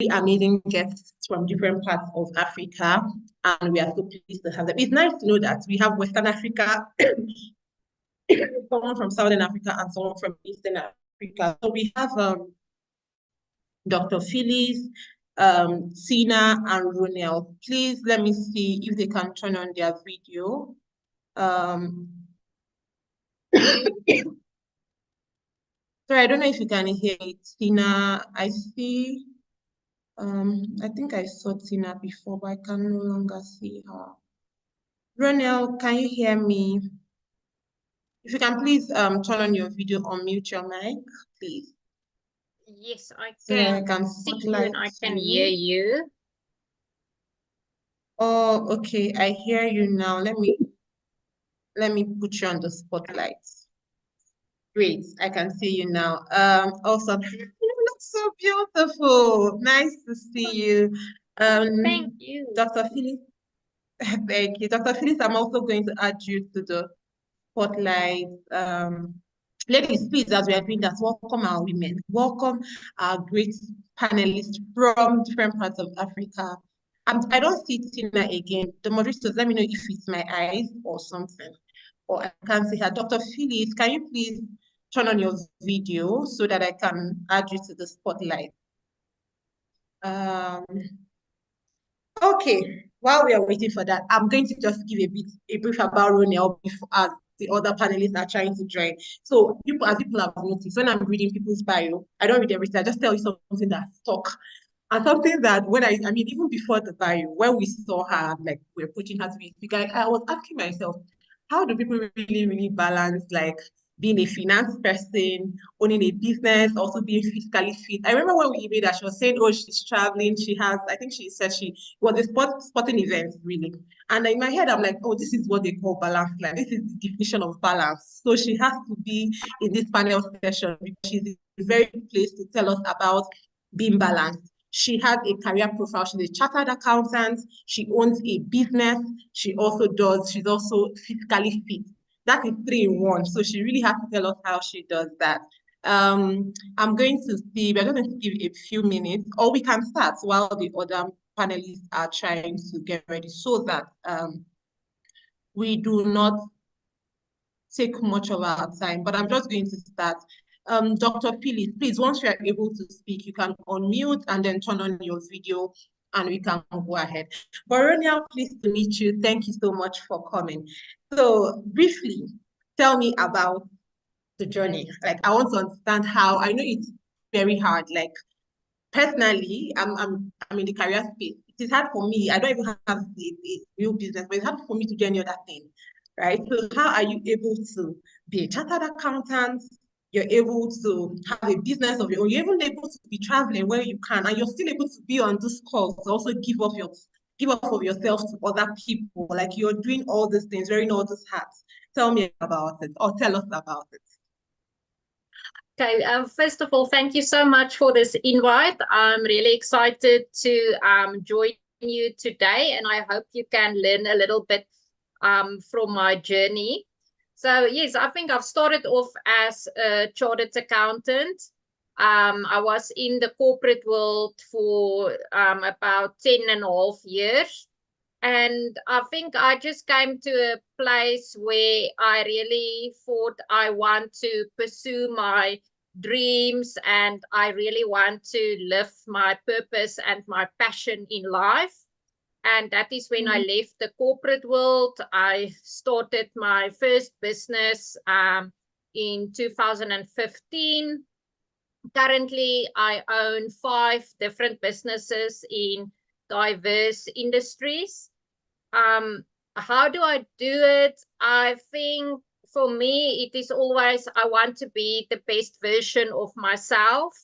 amazing guests from different parts of Africa, and we are so pleased to have them. It's nice to know that we have Western Africa, someone from Southern Africa, and someone from Eastern Africa. So we have Dr. Phyllis, Sina, and Ronel. Please let me see if they can turn on their video. Sorry, I don't know if you can hear it. Sina, I see. I think I saw Tina before, but I can no longer see her. Ronel, can you hear me? If you can please turn on your video, unmute your mic, please. Yes, I So that I can see you spotlight and I can hear you. Oh, okay, I hear you now. Let me put you on the spotlight. Great, I can see you now. Awesome. You look so beautiful. Nice to see you. Thank you. Dr. Phyllis, thank you. Dr. Phyllis, I'm also going to add you to the spotlight. Ladies, please, as we are doing that, welcome our women. Welcome our great panelists from different parts of Africa. I don't see Tina again. The moderators, let me know if it's my eyes or something. Or I can't see her. Dr. Phyllis, can you please turn on your video so that I can add you to the spotlight? Okay, while we are waiting for that, I'm going to just give a brief about Ronel before as the other panelists are trying to join. So as people have noticed, when I'm reading people's bio, I don't read everything. I just tell you something that's stuck. And something that when I mean, even before the bio, when we saw her, like we're putting her to be speaker, I was asking myself, how do people really balance like being a finance person, owning a business, also being physically fit? I remember when we emailed her, she was saying, oh, she's traveling. She has, I think she said she was a sporting event, really. And in my head, I'm like, oh, this is what they call balance. Like, this is the definition of balance. So she has to be in this panel session because she's a very good place to tell us about being balanced. She has a career profile. She's a chartered accountant. She owns a business. She's also physically fit. That is 3 in 1. So she really has to tell us how she does that. I'm going to see, we're going to give a few minutes, or we can start while the other panelists are trying to get ready so that we do not take much of our time, but I'm just going to start. Dr. Phyllis, please, once you are able to speak, you can unmute and then turn on your video and we can go ahead. Veronia, pleased to meet you. Thank you so much for coming. So briefly, tell me about the journey. Like, I want to understand how, I know it's very hard. Like, personally, I'm in the career space. It is hard for me. I don't even have a real business, but it's hard for me to do any other thing, right? So how are you able to be a chartered accountant? You're able to have a business of your own. You're even able to be traveling where you can, and you're still able to be on this call to also give off of yourself to other people. Like you're doing all these things, wearing all these hats. Tell me about it, or tell us about it. Okay, first of all, thank you so much for this invite. I'm really excited to join you today, and I hope you can learn a little bit from my journey. So yes, I think I've started off as a chartered accountant. I was in the corporate world for about 10.5 years. And I think I just came to a place where I really thought I want to pursue my dreams and I really want to live my purpose and my passion in life. And that is when I left the corporate world. I started my first business in 2015. Currently, I own 5 different businesses in diverse industries. How do I do it? I think for me, it is always I want to be the best version of myself.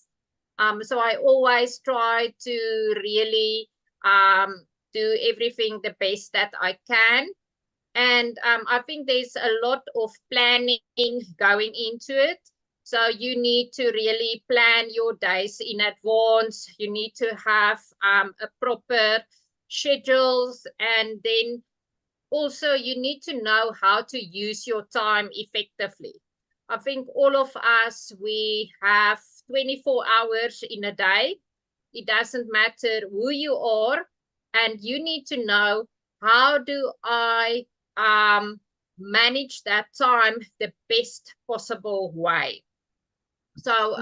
So I always try to really do everything the best that I can. And I think there's a lot of planning going into it. So you need to really plan your days in advance. You need to have a proper schedules, and then also you need to know how to use your time effectively. I think all of us, we have 24 hours in a day. it doesn't matter who you are, and you need to know, how do I manage that time the best possible way? So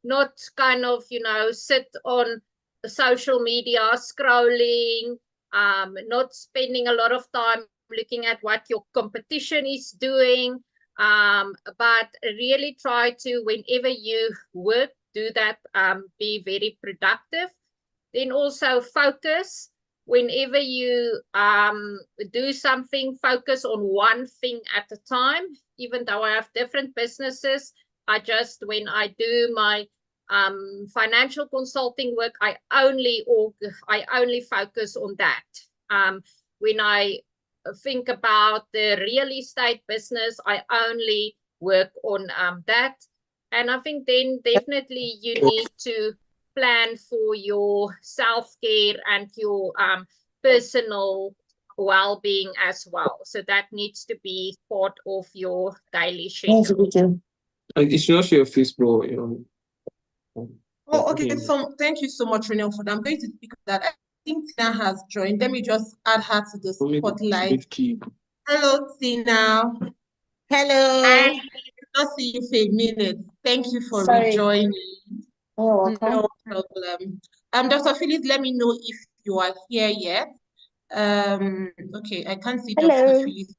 not kind of, sit on social media scrolling, not spending a lot of time looking at what your competition is doing, but really try to, whenever you work, do that, be very productive. Then also focus. Whenever you do something, focus on one thing at a time. Even though I have different businesses, when I do my financial consulting work, I only focus on that. When I think about the real estate business, I only work on that. And I think then definitely you need to plan for your self-care and your personal well-being as well. So that needs to be part of your daily schedule. It's not your face, bro. Oh, okay. So thank you so much, Renelle, for that. I'm going to speak of that. I think Tina has joined. Let me just add her to the spotlight. Hello, Tina. Hello. I did not see you for a minute. Thank you for rejoining. Oh, welcome. No problem. Dr. Phyllis, let me know if you are here yet. Okay, I can't see Dr. Phyllis.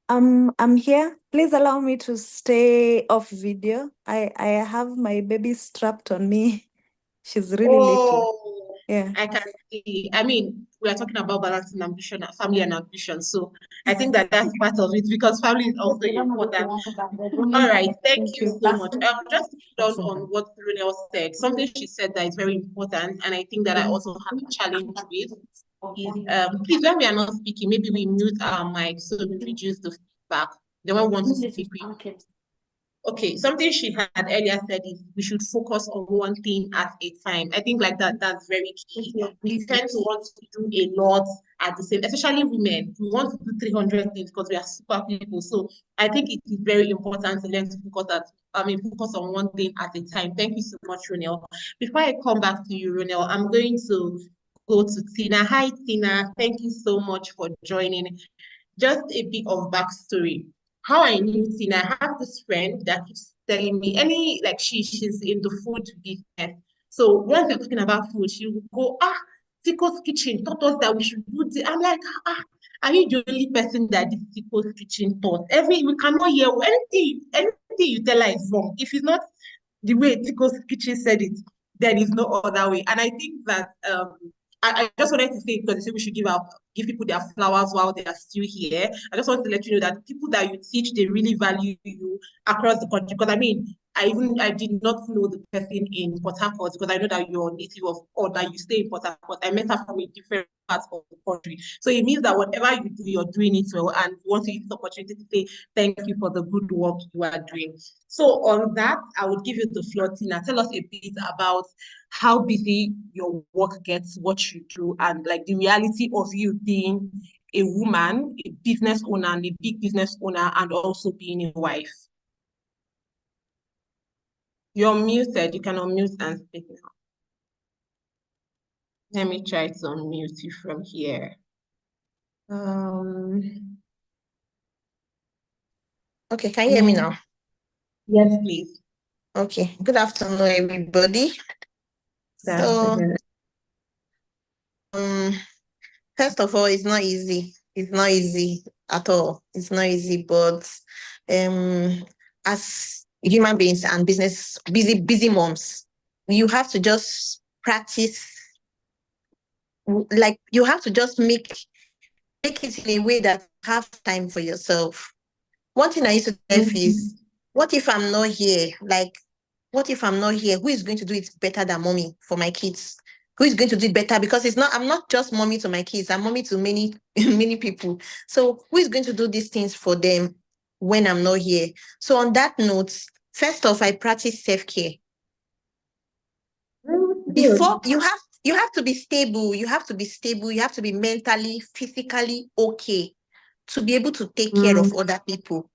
I'm here. Please allow me to stay off video. I have my baby strapped on me. She's really little. Yeah. I can see. I mean, we are talking about balancing ambition, family and ambition. So I think that's part of it, because family is also important. All right, thank you so much. Just to put on what Renelle said, something she said that is very important, and I think that I also have a challenge with is, please, when we are not speaking, maybe we mute our mic so we reduce the feedback. Then when we want to speak, okay, something she had earlier said is we should focus on one thing at a time. I think like that's very key. We tend to want to do a lot at the same, especially women. We want to do 300 things because we are super people. So I think it is very important to learn to focus on one thing at a time. Thank you so much, Ronelle. Before I come back to you, Ronelle, I'm going to go to Tina. Hi, Tina. Thank you so much for joining. Just a bit of backstory. How I knew Tina, I have this friend that keeps telling me she's in the food business. So once we're talking about food, she will go, Tico's Kitchen taught us that we should do this. I'm like, are you the only person that this Tico's Kitchen taught? We cannot hear anything you tell her is wrong. If it's not the way Tico's Kitchen said it, there is no other way. And I think that I just wanted to say, because they say we should give people their flowers while they are still here. I just want to let you know that people that you teach, they really value you across the country. Because I mean, I did not know the person in Port Harcourt, because I know that you're native of, or that you stay in Port Harcourt. I met her from a different part of the country. So it means that whatever you do, you're doing it well, and we want to use this opportunity to say thank you for the good work you are doing. So on that, I would give you the floor, Tina. Tell us a bit about how busy your work gets, what you do, and like the reality of you being a woman, a business owner, and a big business owner, and also being a wife. You're muted. You can unmute and speak now. Let me try to unmute you from here. Okay, can you hear me now? Yes, please. Okay, good afternoon, everybody. So, first of all, it's not easy. It's not easy at all. It's not easy, but as human beings and busy moms, you have to just practice. Like, you have to just make it in a way that you have time for yourself. One thing I used to tell is, what if I'm not here? Like, what if I'm not here? Who is going to do it better than mommy for my kids? Who is going to do it better? Because I'm not just mommy to my kids, I'm mommy to many, many people. So who is going to do these things for them when I'm not here? So on that note, first off, I practice self-care. Before you have to be stable, you have to be mentally, physically okay to be able to take care of other people.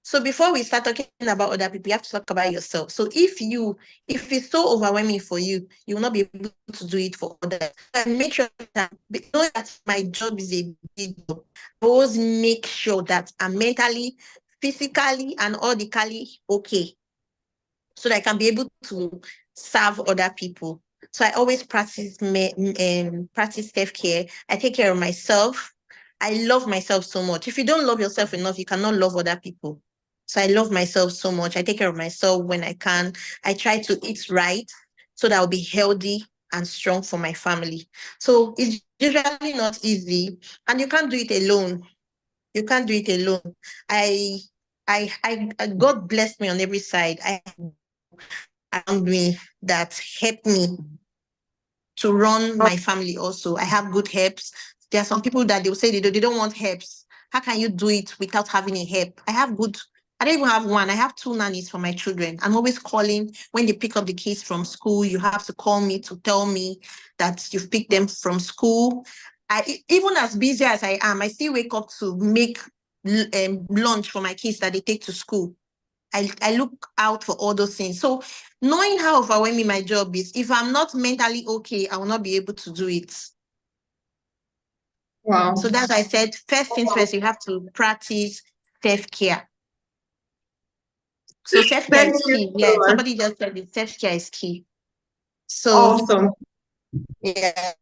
So before we start talking about other people, you have to talk about yourself. So if it's so overwhelming for you, you will not be able to do it for others. And make sure that, know that my job is a big job. Always make sure that I'm mentally, physically, and audically okay, so that I can be able to serve other people. So I always practice self-care. I take care of myself. I love myself so much. If you don't love yourself enough, you cannot love other people. So I love myself so much. I take care of myself when I can. I try to eat right so that I'll be healthy and strong for my family. So it's usually not easy, and you can't do it alone. You can't do it alone. God blessed me on every side. I around me that help me to run my family also. I have good helps. There are some people that they will say they don't want helps. How can you do it without having a help? I don't even have one. I have 2 nannies for my children. I'm always calling when they pick up the kids from school. You have to call me to tell me that you've picked them from school. Even as busy as I am, I still wake up to make lunch for my kids that they take to school. I look out for all those things. So knowing how overwhelming my job is, if I'm not mentally okay, I will not be able to do it. Wow. So that's why I said, first things first, you have to practice self-care. So self-care is key. Yeah, somebody just said it, self-care is key. So awesome. Yeah.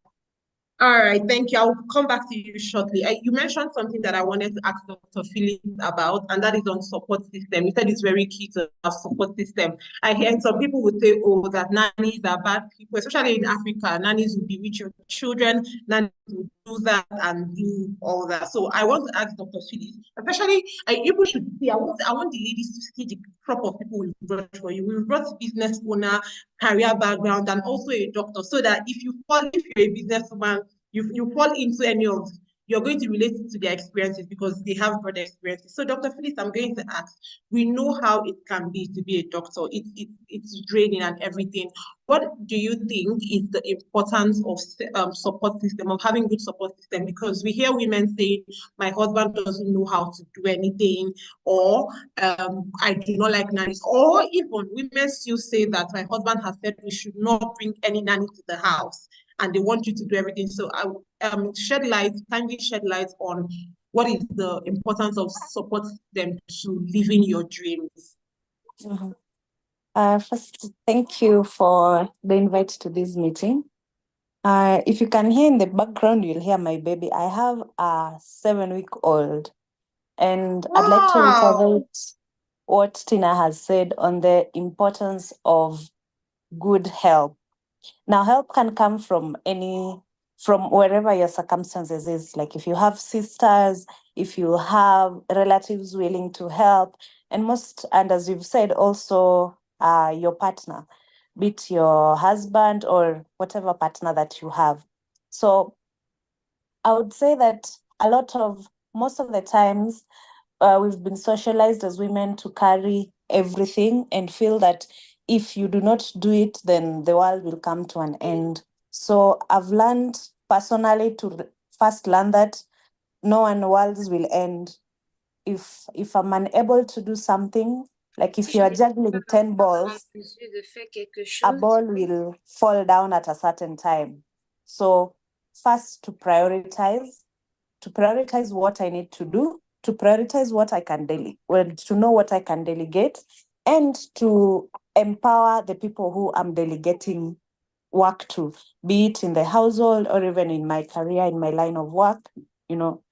All right, thank you. I'll come back to you shortly. You mentioned something that I wanted to ask Dr. Phillips about, and that is on support system. You said it's very key to have support system. I heard some people would say, oh, that nannies are bad people, especially in Africa. Nannies will be with your children, nannies will do that and do all that. So I want to ask Dr. Phillips, especially, people should see, I want the ladies to see the crop of people we brought for you. We brought business owner, career background, and also a doctor, so that if you're a businesswoman, you fall into any of, you're going to relate to their experiences because they have broader experiences. So Dr. Phillips, I'm going to ask, we know how it can be to be a doctor. It's draining and everything. What do you think is the importance of support system, of having good support system? Because we hear women say, my husband doesn't know how to do anything, or I do not like nannies, or even women still say that my husband has said we should not bring any nanny to the house, and they want you to do everything. So I kindly shed light on what is the importance of support them to living your dreams. Mm-hmm. First, thank you for the invite to this meeting. If you can hear in the background, you'll hear my baby. I have a 7-week-old, and I'd like to reiterate what Tina has said on the importance of good help. Now, help can come from wherever your circumstances is. Like if you have sisters, if you have relatives willing to help, and as you've said, also your partner, be it your husband or whatever partner that you have. So I would say that most of the times, we've been socialized as women to carry everything and feel that if you do not do it, then the world will come to an end. So I've learned personally to first learn that no one worlds will end. If I'm unable to do something, like if you are juggling 10 balls, a ball will fall down at a certain time. So first to prioritize what I need to do, to prioritize what I can to know what I can delegate, and to empower the people who I'm delegating work to, be it in the household or even in my career, in my line of work. You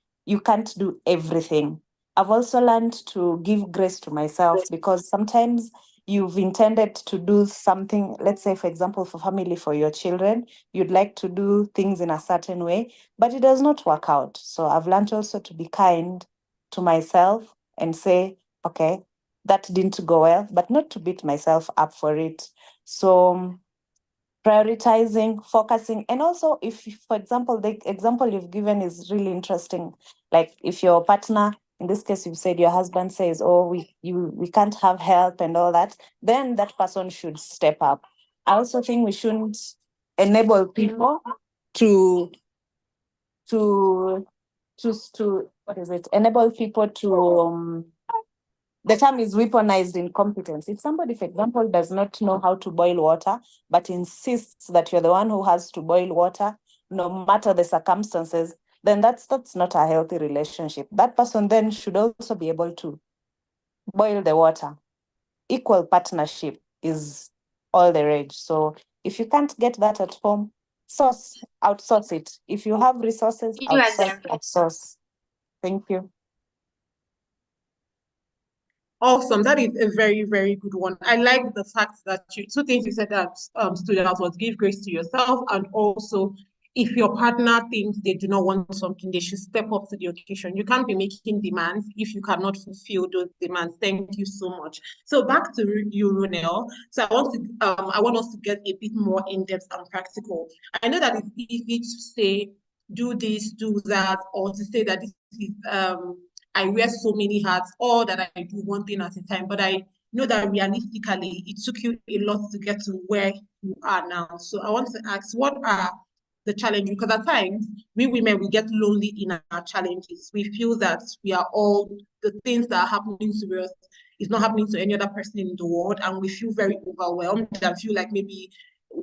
can't do everything. I've also learned to give grace to myself, because sometimes you've intended to do something, let's say, for example, for family, for your children, you'd like to do things in a certain way, but it does not work out. So I've learned also to be kind to myself and say, okay, that didn't go well, but not to beat myself up for it. So prioritizing, focusing, and also if, for example, the example you've given is really interesting. Like if your partner, in this case, you've said your husband says, oh, we can't have help and all that, then that person should step up. I also think we shouldn't enable people to what is it? Enable people to the term is weaponized incompetence. If somebody, for example, does not know how to boil water, but insists that you're the one who has to boil water, no matter the circumstances, then that's not a healthy relationship. That person then should also be able to boil the water. Equal partnership is all the rage. So if you can't get that at home, outsource it. If you have resources, outsource. Thank you. Awesome. That is a very, very good one. I like the fact that two things you said that stood out was give grace to yourself, and also if your partner thinks they do not want something, they should step up to the occasion. You can't be making demands if you cannot fulfill those demands. Thank you so much. So back to you, Ronel. So I want us to get a bit more in-depth and practical. I know that it's easy to say, do this, do that, or to say that this is I wear so many hats, or that I do one thing at a time. But I know that realistically, it took you a lot to get to where you are now. So I want to ask, what are the challenges? Because at times, we women, we get lonely in our challenges. We feel that we are all, the things that are happening to us is not happening to any other person in the world. And we feel very overwhelmed and feel like maybe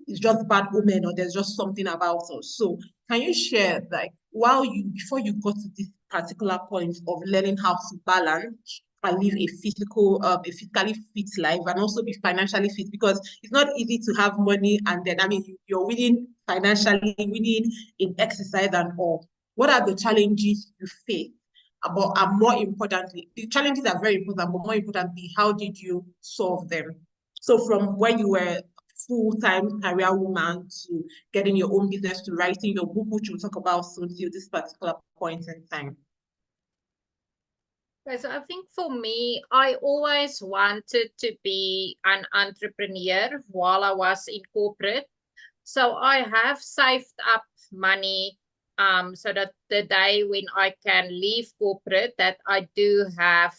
it's just bad women or there's just something about us. So can you share, like, before you got to this particular point of learning how to balance and live a physically fit life and also be financially fit, because it's not easy to have money and then, I mean, you're winning financially, winning in exercise and all. What are the challenges you face? And more importantly, the challenges are very important, but more importantly, how did you solve them? So from when you were full-time career woman to getting your own business to writing your book, which we'll talk about soon, till this particular point in time. So I think for me, I always wanted to be an entrepreneur while I was in corporate. So I have saved up money so that the day when I can leave corporate, that I do have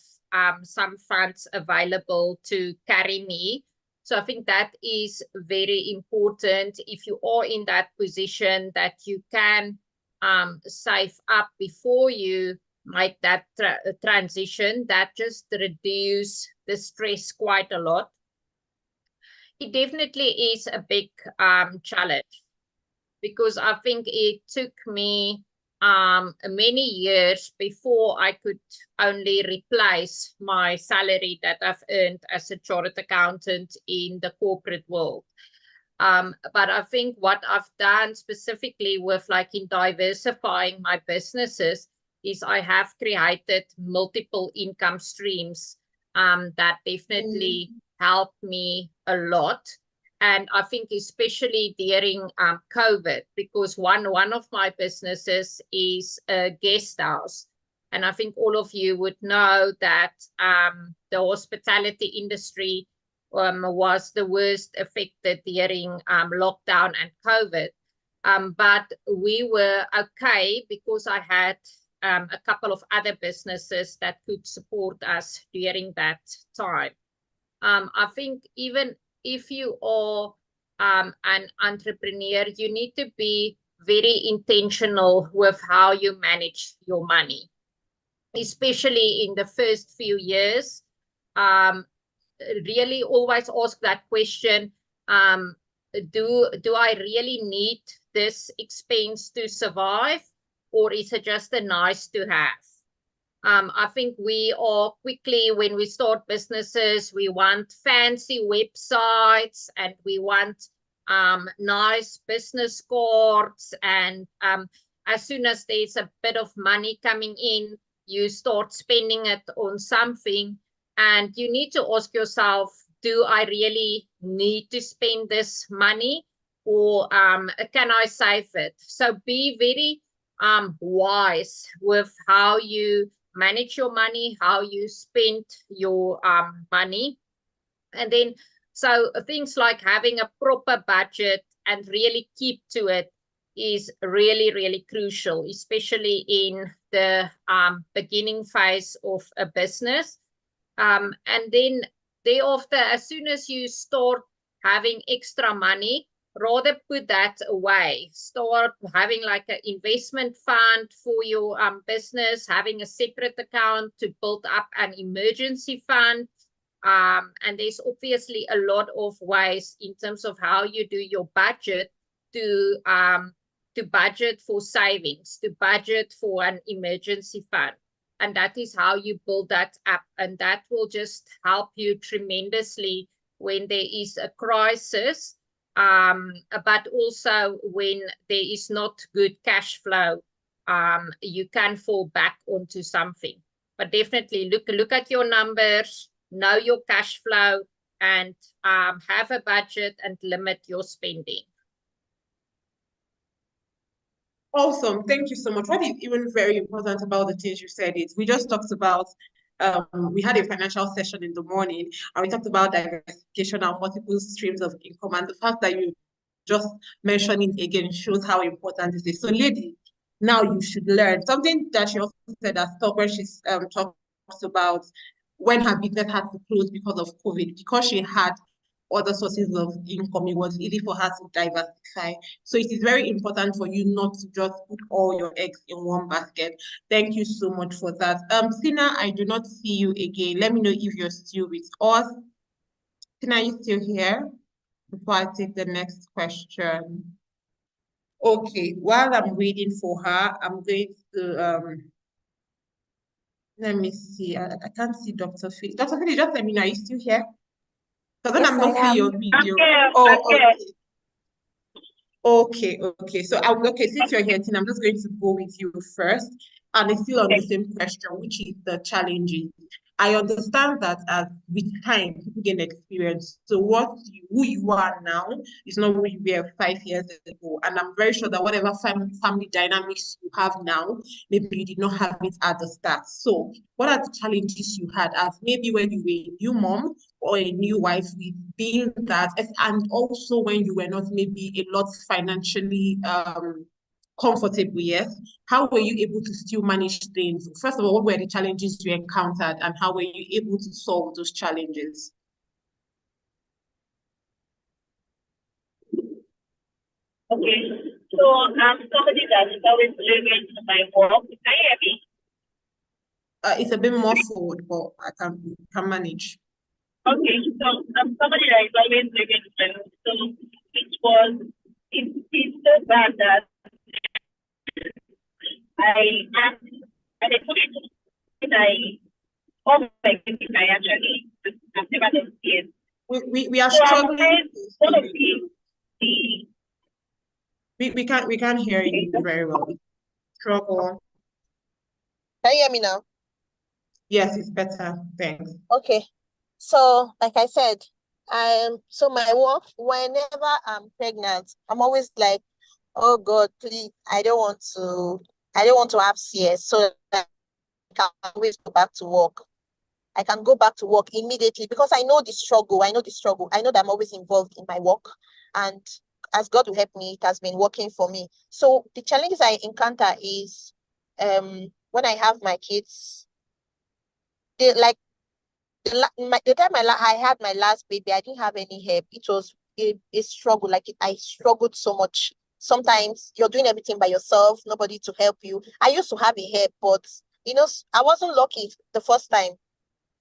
some funds available to carry me. So I think that is very important if you are in that position, that you can save up before you make that transition. That just reduce the stress quite a lot. It definitely is a big challenge, because I think it took me many years before I could only replace my salary that I've earned as a chartered accountant in the corporate world. But I think what I've done specifically with in diversifying my businesses is I have created multiple income streams that definitely helped me a lot. And I think especially during COVID, because one of my businesses is a guest house. And I think all of you would know that the hospitality industry was the worst affected during lockdown and COVID. But we were okay because I had a couple of other businesses that could support us during that time. I think even if you are an entrepreneur, you need to be very intentional with how you manage your money, especially in the first few years. Really always ask that question, do I really need this expense to survive, or is it just a nice to have? I think we are quickly, when we start businesses, we want fancy websites and we want nice business cards. And as soon as there's a bit of money coming in, you start spending it on something. And you need to ask yourself, do I really need to spend this money, or can I save it? So be very wise with how you manage your money, how you spend your money. And then, so things like having a proper budget and really keep to it is really, really crucial, especially in the beginning phase of a business. And then thereafter, as soon as you start having extra money, rather put that away. Start having like an investment fund for your business, having a separate account to build up an emergency fund. And there's obviously a lot of ways in terms of how you do your budget to budget for savings, to budget for an emergency fund. And that is how you build that up. And that will just help you tremendously when there is a crisis, but also when there is not good cash flow, you can fall back onto something. But definitely look at your numbers, know your cash flow, and have a budget and limit your spending. Awesome. Thank you so much. What is even very important about the things you said is we just talked about, we had a financial session in the morning and we talked about diversification and multiple streams of income. And the fact that you just mentioned it again shows how important this is. So lady, now you should learn something that she also said that when she talks about when her business had to close because of COVID, because she had other sources of income, it was easy for her to diversify. So it is very important for you not to just put all your eggs in one basket. Thank you so much for that. Sina, I do not see you again. Let me know if you're still with us. Sina, are you still here? Before I take the next question. Okay, while I'm waiting for her, I'm going to let me see. I can't see Dr. Philly. Dr. Philly, just let me know, are you still here? Because then Yes, I'm not I seeing am. your video. Oh, okay. So okay, since you're here, Tina, I'm just going to go with you first. And it's still on the same question, which is the challenges. I understand that as with time, people gain experience. So who you are now is not who you were 5 years ago. And I'm very sure that whatever family dynamics you have now, maybe you did not have it at the start. So what are the challenges you had as maybe when you were a new mom or a new wife with being that, and also when you were not maybe a lot financially comfortable, yes? How were you able to still manage things? First of all, what were the challenges you encountered and how were you able to solve those challenges? Okay, so I'm somebody that is always living to my work. Can you hear me? It's a bit more forward, but I can manage. Okay, so I'm somebody that is always living to my work. So it's so bad that I put it, all my kids I actually have never done yet. We are So struggling. one of the We can't hear you very well. Struggle. Can you hear me now? Yes, it's better. Thanks. Okay. So, like I said, so my work, whenever I'm pregnant, I'm always like, oh God, please, I don't want to have CS so that I can always go back to work. I can go back to work immediately because I know the struggle. I know that I'm always involved in my work. And as God will help me, it has been working for me. So the challenges I encounter is when I have my kids, they like the time I had my last baby, I didn't have any help. It was a struggle. I struggled so much. Sometimes you're doing everything by yourself, nobody to help you. I used to have a help, but I wasn't lucky the first time.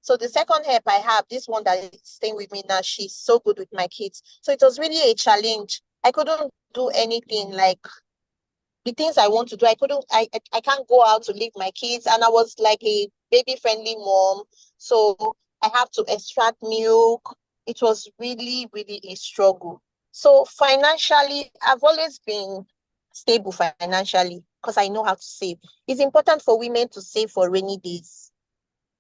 So the second help I have, this one that is staying with me now, she's so good with my kids. So it was really a challenge. I couldn't do anything like the things I want to do. I can't go out to leave my kids. And I was like a baby friendly mom. So I have to extract milk. It was really, really a struggle. So financially, I've always been stable financially because I know how to save. It's important for women to save for rainy days.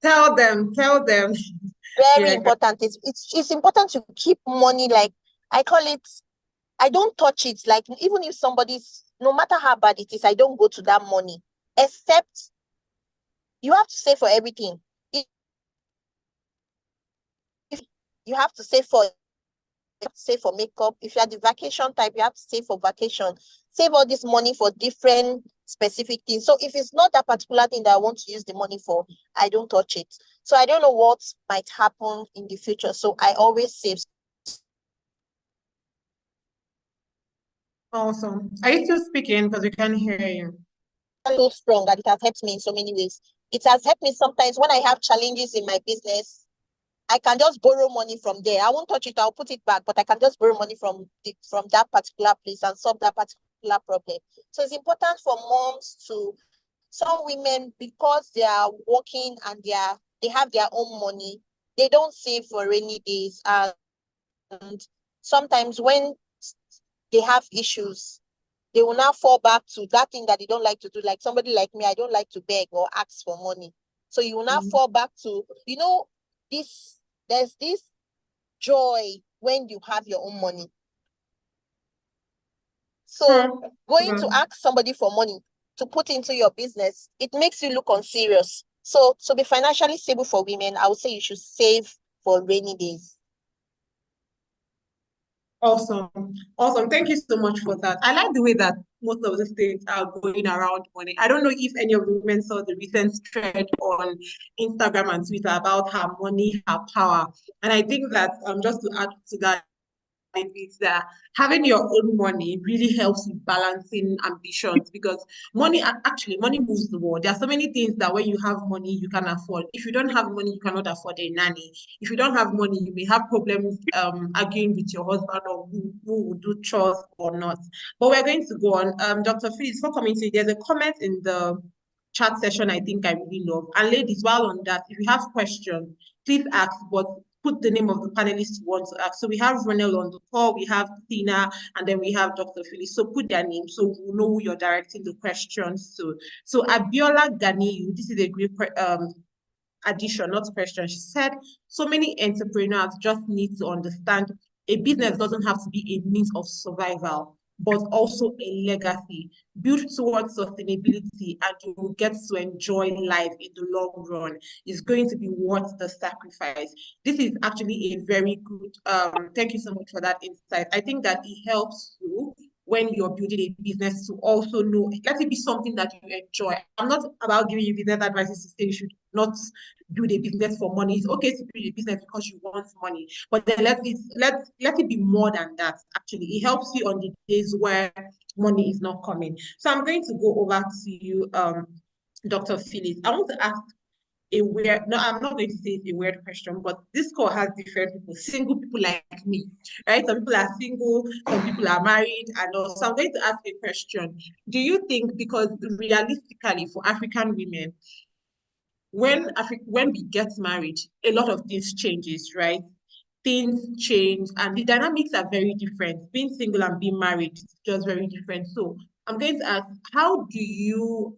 Tell them. Very important. It's important to keep money, like I call it, I don't touch it. Like even if no matter how bad it is, I don't go to that money. Except you have to save for everything. If you have to save for makeup. If you are the vacation type, you have to save for vacation. Save all this money for different specific things. So if it's not that particular thing that I want to use the money for, I don't touch it. So I don't know what might happen in the future. So I always save. Awesome. Are you still speaking? Because we can't hear you. So strong that it has helped me in so many ways. It has helped me sometimes when I have challenges in my business. I can just borrow money from there. I won't touch it, I'll put it back, but I can just borrow money from that particular place and solve that particular problem. So it's important for moms to, some women, because they are working and they have their own money, they don't save for rainy days. And sometimes when they have issues, they will now fall back to that thing that they don't like to do. Like somebody like me, I don't like to beg or ask for money. So you will now fall back to, there's this joy when you have your own money. So going to ask somebody for money to put into your business, it makes you look unserious. So be financially stable for women, I would say you should save for rainy days. Awesome. Awesome. Thank you so much for that. I like the way that most of the states are going around money. I don't know if any of the women saw the recent thread on Instagram and Twitter about her money, her power. And I think that just to add to that, is that having your own money really helps with balancing ambitions, because money moves the world. There are so many things that when you have money you can afford. If you don't have money, you cannot afford a nanny. If you don't have money, you may have problems arguing with your husband or who will do chores or not. But we're going to go on. Dr. Phillips, for coming to, there's a comment in the chat session I think I really love. And ladies, while on that, if you have questions, please ask, but put the name of the panelists you want to ask. So we have Ronel on the call, we have Tina, and then we have Dr. Phillips. So put their names so we'll know who you're directing the questions to. So Abiola Ganiyu, this is a great addition, not question. She said, so many entrepreneurs just need to understand a business doesn't have to be a means of survival, but also a legacy built towards sustainability, and you will get to enjoy life in the long run. It's going to be worth the sacrifice. This is actually a very good, thank you so much for that insight. I think that it helps you when you're building a business to also know, let it be something that you enjoy. I'm not about giving you business advice to say you should not build a business for money. It's okay to build a business because you want money, but then let it be more than that. Actually, it helps you on the days where money is not coming. So I'm going to go over to you, Dr. Phillips. I want to ask no, I'm not going to say it's a weird question, but this call has different people, single people like me, right? Some people are single, some people are married, and all. So I'm going to ask a question. Do you think, because realistically for African women, when we get married, a lot of things changes, right? Things change and the dynamics are very different. Being single and being married is just very different. So I'm going to ask, how do you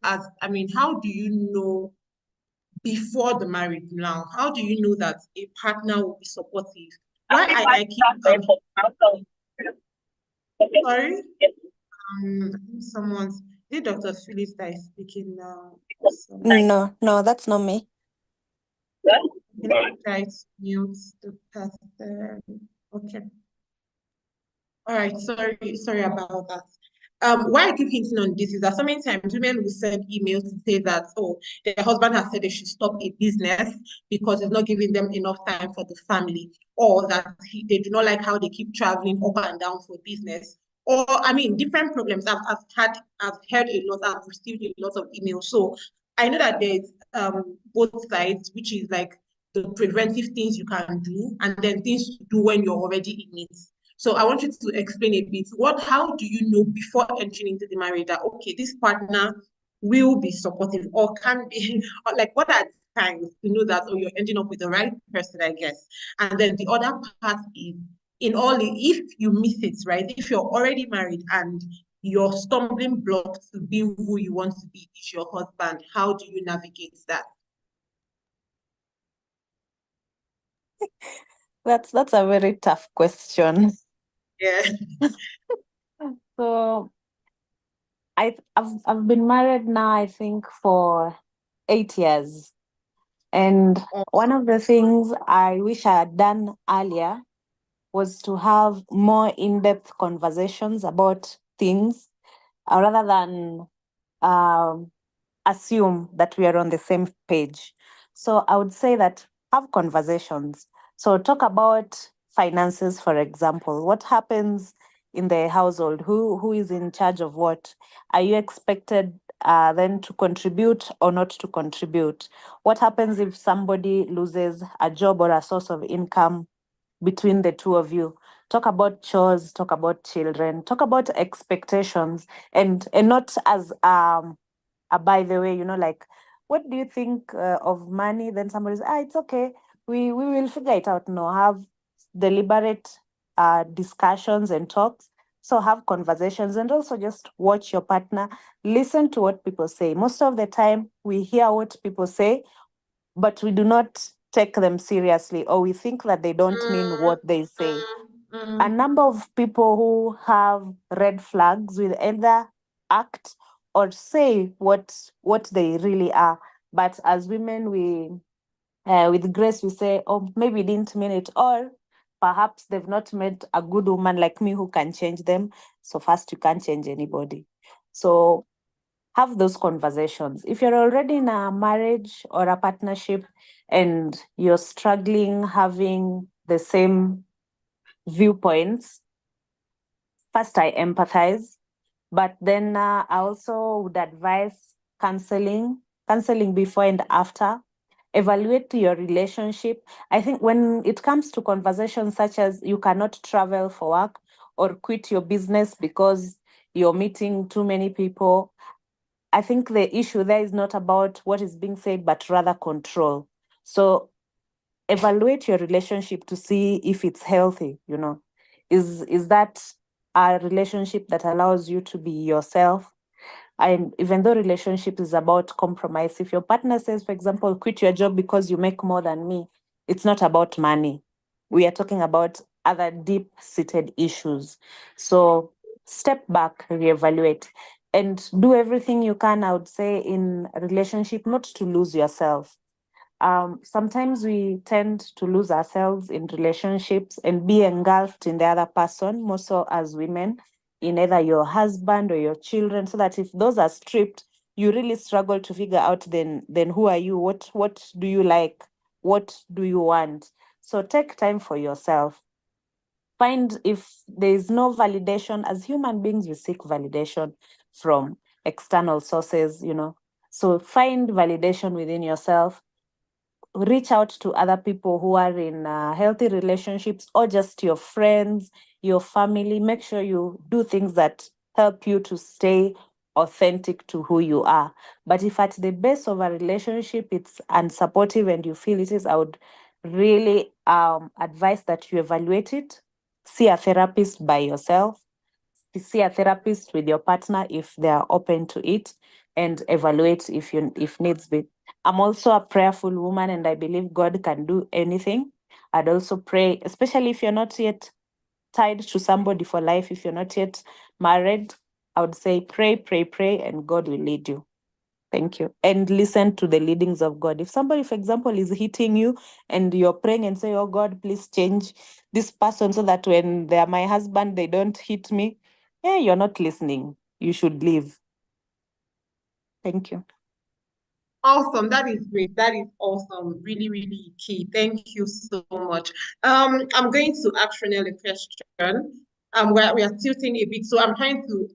know before the marriage now? How do you know that a partner will be supportive? Why I keep sorry? Someone's, is it Dr. Phyllis that is speaking now? No, that's not me. Try to mute the person. Okay. All right, sorry about that. Why I keep hinting on this is that so many times women will send emails to say that, oh, their husband has said they should stop a business because it's not giving them enough time for the family, or that they do not like how they keep traveling up and down for business, or different problems. I've heard a lot, I've received a lot of emails. So I know that there's both sides, which is like the preventive things you can do, and then things to do when you're already in it. So I want you to explain a bit. How do you know before entering into the marriage that, okay, this partner will be supportive or can be, or like what are the signs to know that, oh, you're ending up with the right person, I guess. And then the other part is, if you miss it, right? If you're already married and your stumbling block to being who you want to be is your husband, how do you navigate that? That's a very tough question. Yeah. So I've been married now, I think, for 8 years. And one of the things I wish I had done earlier was to have more in-depth conversations about things, rather than assume that we are on the same page. So I would say that have conversations. So talk about finances, for example. What happens in the household? Who is in charge of what? Are you expected then to contribute or not to contribute? What happens if somebody loses a job or a source of income between the two of you? Talk about chores, talk about children, talk about expectations, and not as by the way, like, what do you think of money? Then somebody says, it's okay, we will figure it out. No, have deliberate discussions and talks. So have conversations, and also just watch your partner, listen to what people say. Most of the time we hear what people say, but we do not take them seriously, or we think that they don't mean what they say. A number of people who have red flags will either act or say what they really are. But as women, we with grace, we say, oh, maybe you didn't mean it, or perhaps they've not met a good woman like me who can change them. So first, you can't change anybody. So have those conversations. If you're already in a marriage or a partnership and you're struggling having the same viewpoints, first I empathize, but then I also would advise counseling before and after. Evaluate your relationship. I think when it comes to conversations such as you cannot travel for work or quit your business because you're meeting too many people, I think the issue there is not about what is being said, but rather control. So evaluate your relationship to see if it's healthy. Is that a relationship that allows you to be yourself? And even though relationship is about compromise, if your partner says, for example, quit your job because you make more than me, it's not about money. We are talking about other deep-seated issues. So step back, reevaluate, and do everything you can, I would say, in a relationship, not to lose yourself. Sometimes we tend to lose ourselves in relationships and be engulfed in the other person, more so as women, in either your husband or your children, so that if those are stripped, you really struggle to figure out then who are you? What do you like? What do you want? So take time for yourself. Find if there is no validation. As human beings, we seek validation from external sources, So find validation within yourself. Reach out to other people who are in healthy relationships, or just your friends, your family. Make sure you do things that help you to stay authentic to who you are. But if at the base of a relationship it's unsupportive and you feel it is, I would really advise that you evaluate it. See a therapist by yourself. See a therapist with your partner if they are open to it, and evaluate if needs be. I'm also a prayerful woman, and I believe God can do anything. I'd also pray, especially if you're not yet tied to somebody for life, if you're not yet married, I would say pray, and God will lead you. Thank you. And listen to the leadings of God. If somebody, for example, is hitting you and you're praying and say, oh God, please change this person so that when they're my husband, they don't hit me. Yeah, you're not listening. You should leave. Thank you. Awesome. That is great. That is awesome. Really, really key. Thank you so much. I'm going to ask Renelle a question. We are tilting a bit, so I'm trying to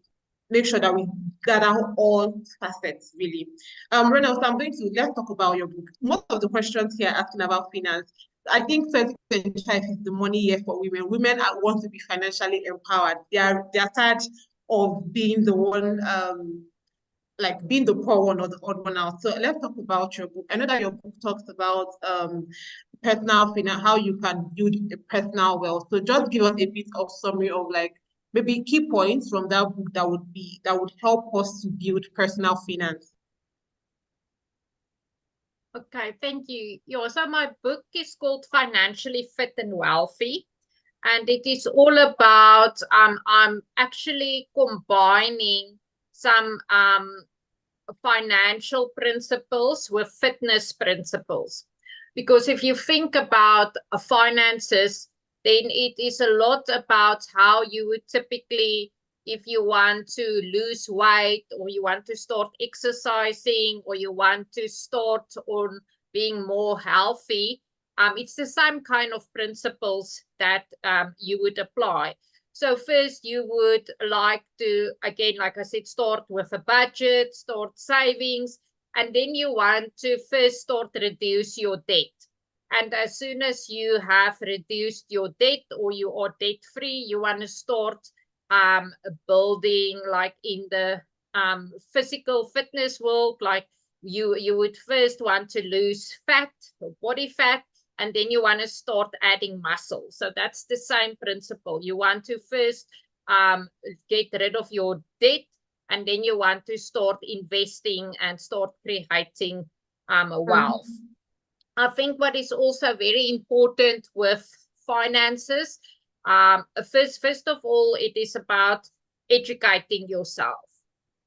make sure that we gather all facets, really. Renelle, so let's talk about your book. Most of the questions here are asking about finance. I think 2025 is the money year for women. Women want to be financially empowered. They are tired of being the one like being the poor one or the odd one out. So let's talk about your book. I know that your book talks about personal finance, how you can build a personal wealth. So just give us a bit of summary of like maybe key points from that book that would help us to build personal finance. Okay, thank you. Yeah, so my book is called Financially Fit and Wealthy. And it is all about, I'm actually combining some financial principles with fitness principles. Because if you think about finances, then it is a lot about how you would typically, if you want to lose weight, or you want to start exercising, or you want to start on being more healthy, it's the same kind of principles that you would apply. So first you would like to, again, like I said, start with a budget, start savings, and then you want to first start reduce your debt. And as soon as you have reduced your debt or you are debt free, you want to start building, like in the physical fitness world, like you would first want to lose fat, body fat, and then you want to start adding muscle. So that's the same principle. You want to first get rid of your debt, and then you want to start investing and start creating wealth. I think what is also very important with finances, first of all, it is about educating yourself.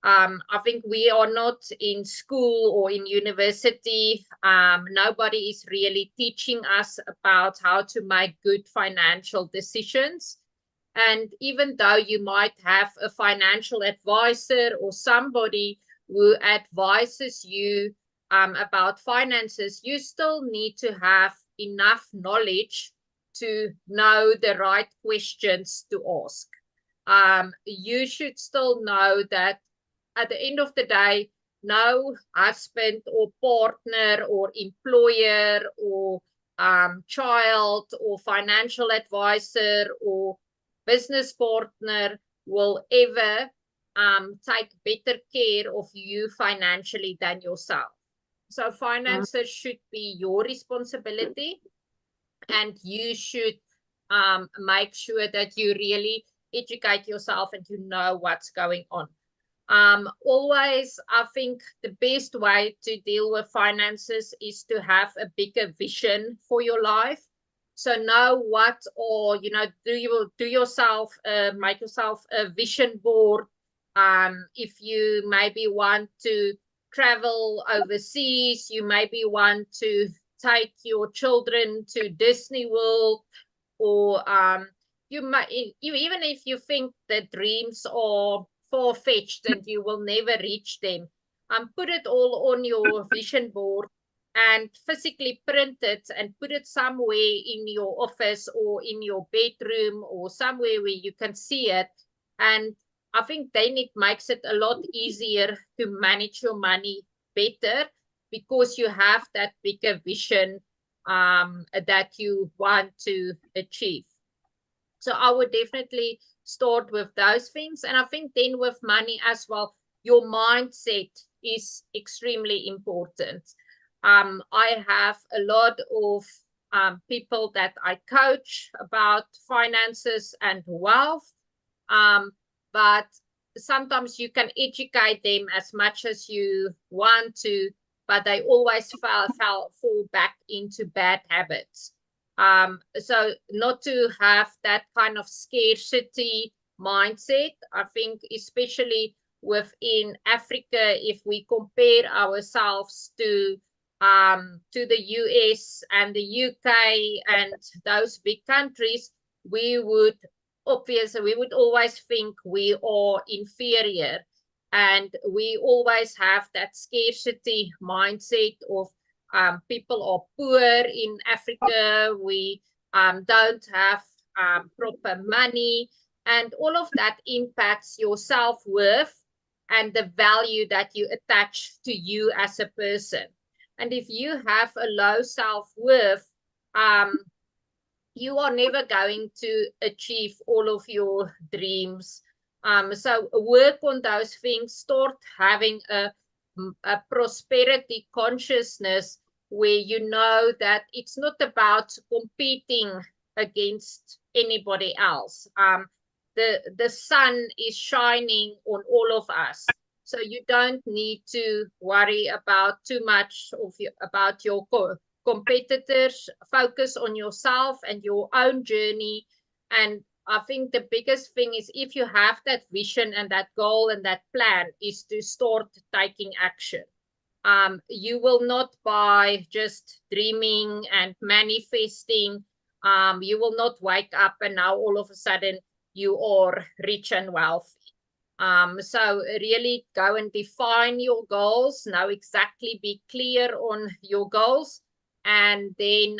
I think we are not in school or in university. Nobody is really teaching us about how to make good financial decisions. And even though you might have a financial advisor or somebody who advises you about finances, you still need to have enough knowledge to know the right questions to ask. You should still know that at the end of the day, no husband or partner or employer or child or financial advisor or business partner will ever take better care of you financially than yourself. So finances should be your responsibility, and you should make sure that you really educate yourself and you know what's going on. Always, I think the best way to deal with finances is to have a bigger vision for your life. So know what, or do yourself make yourself a vision board. If you maybe want to travel overseas, you maybe want to take your children to Disney World, or you might, even if you think the dreams are far-fetched and you will never reach them, put it all on your vision board and physically print it and put it somewhere in your office or in your bedroom or somewhere where you can see it. And I think then it makes it a lot easier to manage your money better, because you have that bigger vision that you want to achieve. So I would definitely start with those things. And I think then with money as well, your mindset is extremely important. I have a lot of people that I coach about finances and wealth, but sometimes you can educate them as much as you want to, but they always fall back into bad habits. So not to have that kind of scarcity mindset. I think especially within Africa, if we compare ourselves to the US and the UK and those big countries, we would always think we are inferior, and we always have that scarcity mindset of people are poor in Africa, we don't have proper money, and all of that impacts your self-worth and the value that you attach to you as a person. And if you have a low self-worth, you are never going to achieve all of your dreams. So work on those things, start having a prosperity consciousness where you know that it's not about competing against anybody else. The sun is shining on all of us. So you don't need to worry about too much about your competitors. Focus on yourself and your own journey. And I think the biggest thing is, if you have that vision and that goal and that plan, is to start taking action. You will not by just dreaming and manifesting. You will not wake up and now all of a sudden you are rich and wealthy. So really go and define your goals. Now exactly be clear on your goals, and then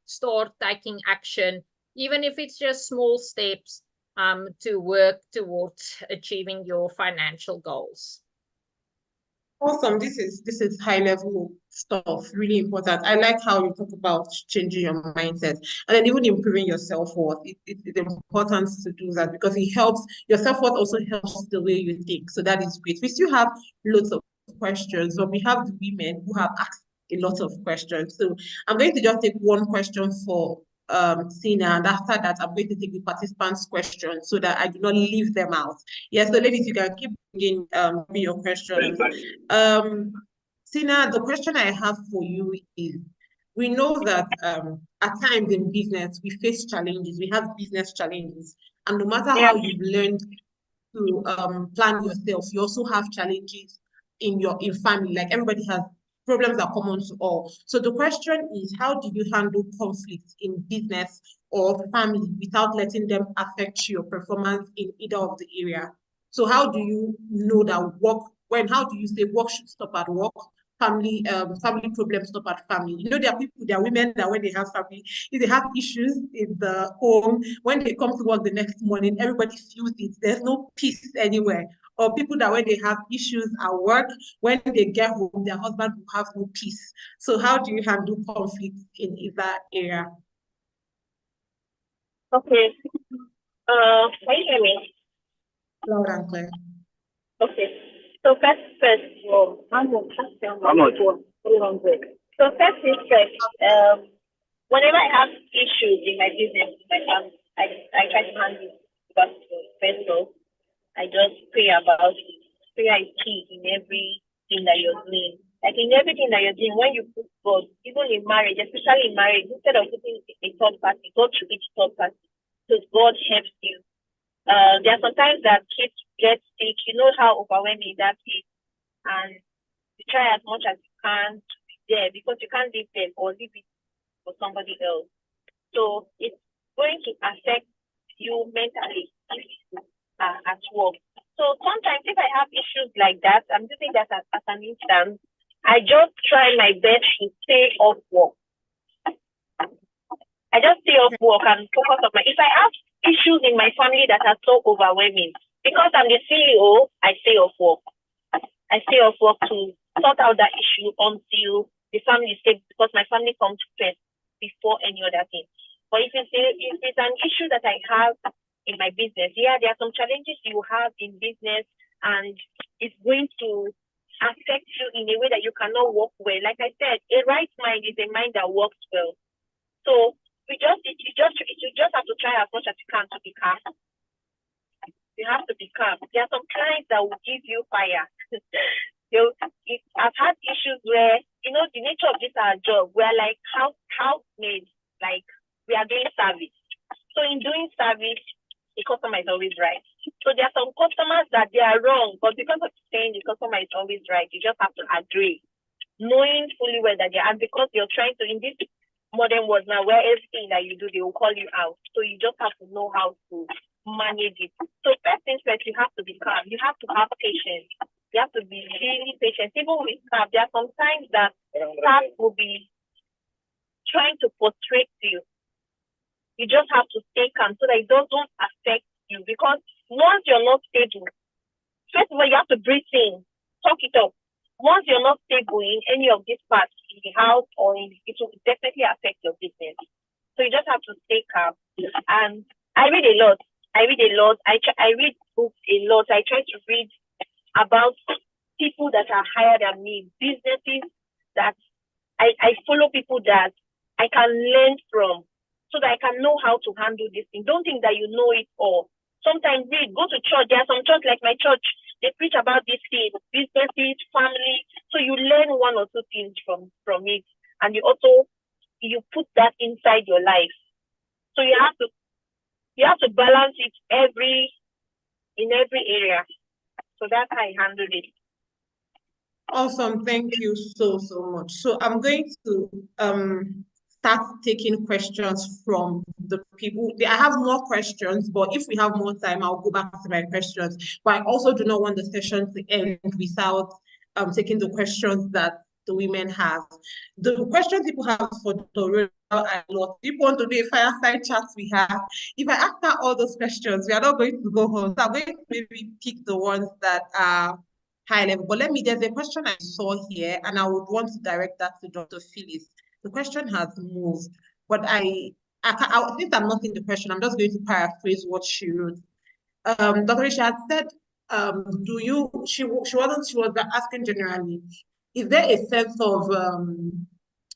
start taking action. Even if it's just small steps, to work towards achieving your financial goals. Awesome. This is high level stuff, really important. I like how you talk about changing your mindset and then even improving your self-worth. It's important to do that because it helps your self-worth, also helps the way you think. So that is great. We still have lots of questions, but we have the women who have asked a lot of questions. So I'm going to just take one question for Sina, and after that I'm going to take the participants' questions so that I do not leave them out. Yes, so ladies, you can keep bringing your questions. Sina, the question I have for you is, we know that at times in business we face challenges, we have business challenges, and no matter how you've learned to plan yourself, you also have challenges in family. Like everybody has problems that are common to all. So the question is, how do you handle conflicts in business or family without letting them affect your performance in either of the area? So how do you know that how do you say work should stop at work, family problems stop at family? You know, there are women that when they have family, if they have issues in the home, when they come to work the next morning, everybody feels it. There's no peace anywhere. Or people that when they have issues at work, when they get home, their husband will have no peace. So how do you handle conflict in that area? Okay. Can you hear me? Loud and clear. Okay. So first, how much? 300. So first things first, whenever I have issues in my business, I try to handle it first of all. I just pray about it. Prayer is key in everything that you're doing. Like in everything that you're doing, when you put God, even in marriage, especially in marriage, instead of putting a third party, God should be the third party. Because God helps you. There are sometimes that kids get sick. You know how overwhelming that is. And you try as much as you can to be there because you can't leave them or leave it for somebody else. So it's going to affect you mentally if you are at work. So sometimes if I have issues like that, I'm using that as an instance, I just try my best to stay off work. I just stay off work and focus on if I have issues in my family that are so overwhelming, because I'm the CEO, I stay off work. I stay off work to sort out that issue until the family is safe, because my family comes first before any other thing. But if it's an issue that I have in my business, yeah, there are some challenges you have in business, and it's going to affect you in a way that you cannot work well. Like I said, a right mind is a mind that works well. So you just have to try as much as you can to be calm. You have to be calm. There are some clients that will give you fire. I've had issues where, the nature of this our job, we're like housemaids, like we are doing service. So in doing service, the customer is always right. So there are some customers that they are wrong, but because of saying the customer is always right, you just have to agree, knowing fully well that they are, and because you're trying to, in this modern world now, where everything that you do, they will call you out. So you just have to know how to manage it. So first things first, you have to be calm. You have to have patience. You have to be really patient. Even with staff, there are some times that staff will be trying to frustrate you. You just have to stay calm so that it doesn't affect you. Because once you're not stable, first of all, you have to breathe in, talk it up. Once you're not stable in any of these parts in the house or it will definitely affect your business. So you just have to stay calm. And I read a lot. I read books a lot. I try to read about people that are higher than me, businesses that I follow, people that I can learn from, so that I can know how to handle this thing. Don't think that you know it all. Sometimes go to church. There are some church, like my church, they preach about these things, businesses, family. So you learn one or two things from it. And you put that inside your life. So you have to balance it in every area. So that's how I handle it. Awesome. Thank you so much. So I'm going to start taking questions from the people. I have more questions, but if we have more time, I'll go back to my questions. But I also do not want the session to end without taking the questions that the women have. The questions people have for Dr. a lot. If you want to do a fireside chat, we have. If I answer all those questions, we are not going to go home. So I'm going to maybe pick the ones that are high level. But there's a question I saw here, and I would want to direct that to Dr. Phyllis. The question has moved, but since I'm not in the question, I'm just going to paraphrase what she wrote. Dr. Risha had said, she was asking generally, is there a sense of,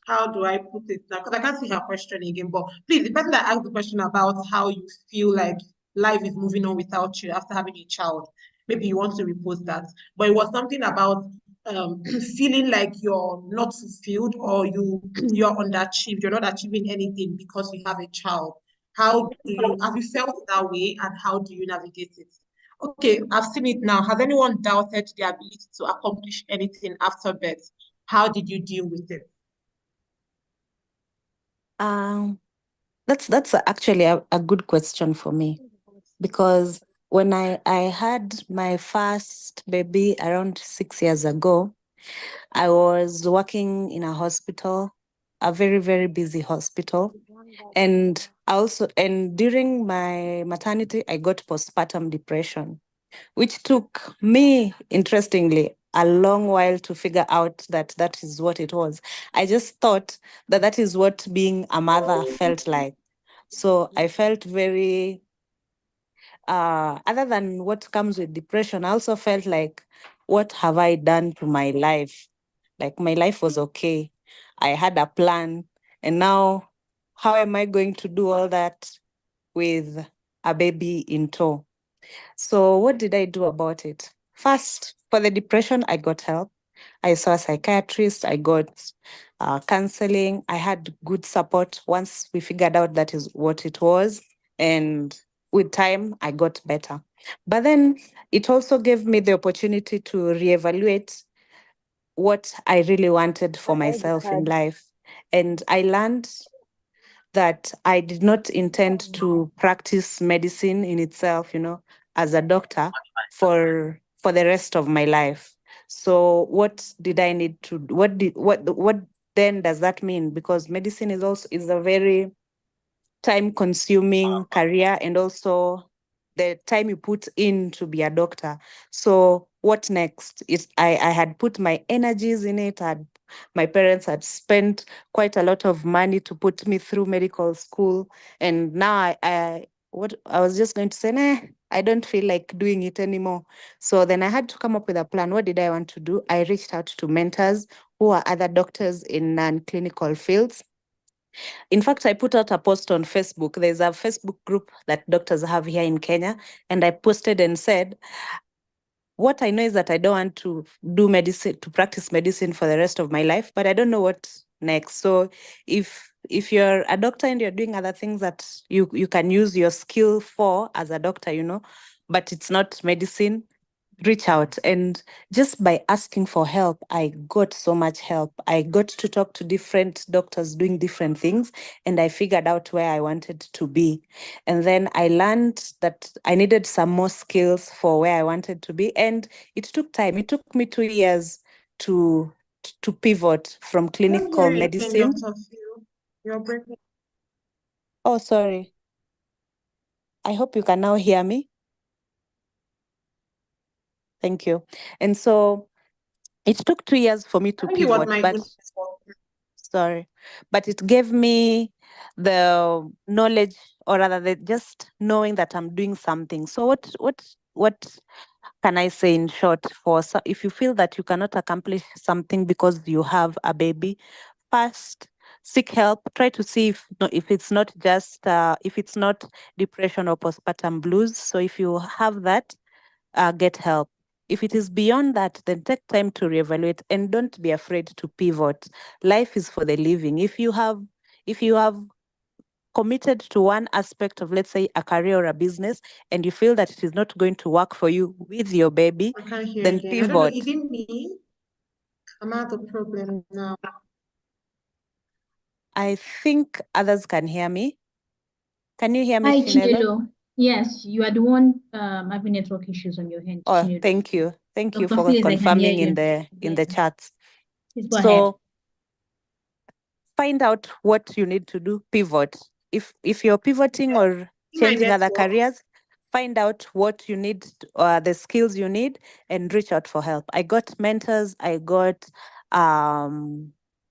how do I put it now? Because I can't see her question again, but please, the person that asked the question about how you feel like life is moving on without you after having a child, maybe you want to repost that. But it was something about feeling like you're not fulfilled or you're underachieved, you're not achieving anything because you have a child. Have you felt that way and how do you navigate it? Okay, I've seen it now. Has anyone doubted the ability to accomplish anything after birth? How did you deal with it? That's actually a good question for me, because when I had my first baby around 6 years ago, I was working in a hospital, a very, very busy hospital. And during my maternity, I got postpartum depression, which took me, interestingly, a long while to figure out that is what it was. I just thought that is what being a mother felt like. So I felt very, other than what comes with depression, I also felt like, what have I done to my life? Like, my life was okay. I had a plan. And now, how am I going to do all that with a baby in tow? So what did I do about it? First, for the depression, I got help. I saw a psychiatrist. I got counseling. I had good support once we figured out that is what it was. And with time, I got better. But then it also gave me the opportunity to reevaluate what I really wanted for myself in life. And I learned that I did not intend to practice medicine in itself, as a doctor for the rest of my life. So what did I need to do? What then does that mean? Because medicine is a very time-consuming career, and also the time you put in to be a doctor. So what next? I had put my energies in it. My parents had spent quite a lot of money to put me through medical school, and now I was just going to say, nah, I don't feel like doing it anymore. So then I had to come up with a plan. What did I want to do? I reached out to mentors who are other doctors in non-clinical fields. In fact, I put out a post on Facebook. There's a Facebook group that doctors have here in Kenya, and I posted and said, what I know is that I don't want to do medicine, to practice medicine for the rest of my life, but I don't know what next. So if you're a doctor and you're doing other things that you can use your skill for as a doctor, but it's not medicine, reach out. And just by asking for help, I got so much help. I got to talk to different doctors doing different things, and I figured out where I wanted to be. And then I learned that I needed some more skills for where I wanted to be. And it took time. It took me 2 years to pivot from clinical medicine. You're breaking. Oh, sorry. I hope you can now hear me. Thank you. And so it took 2 years for me to pivot, but it gave me the knowledge, or rather just knowing that I'm doing something. So what can I say in short? If you feel that you cannot accomplish something because you have a baby, first seek help. Try to see if it's not just if it's not depression or postpartum blues. So if you have that, get help. If it is beyond that, then take time to reevaluate and don't be afraid to pivot. Life is for the living. If you have committed to one aspect of, let's say, a career or a business, and you feel that it is not going to work for you with your baby, then pivot. I don't know, is it me? I'm out of problem now. I think others can hear me. Can you hear me, Hi, Chinelo? Chinelo. Yes, you are the one having network issues on your end. Oh, Chinelo. thank you. Thank you Dr. for Phyllis, I can hear confirming in you. the chats. Please go ahead. find out what you need to do, pivot. If you're pivoting or My changing other network. careers, find out what you need, the skills you need, and reach out for help. I got mentors, I got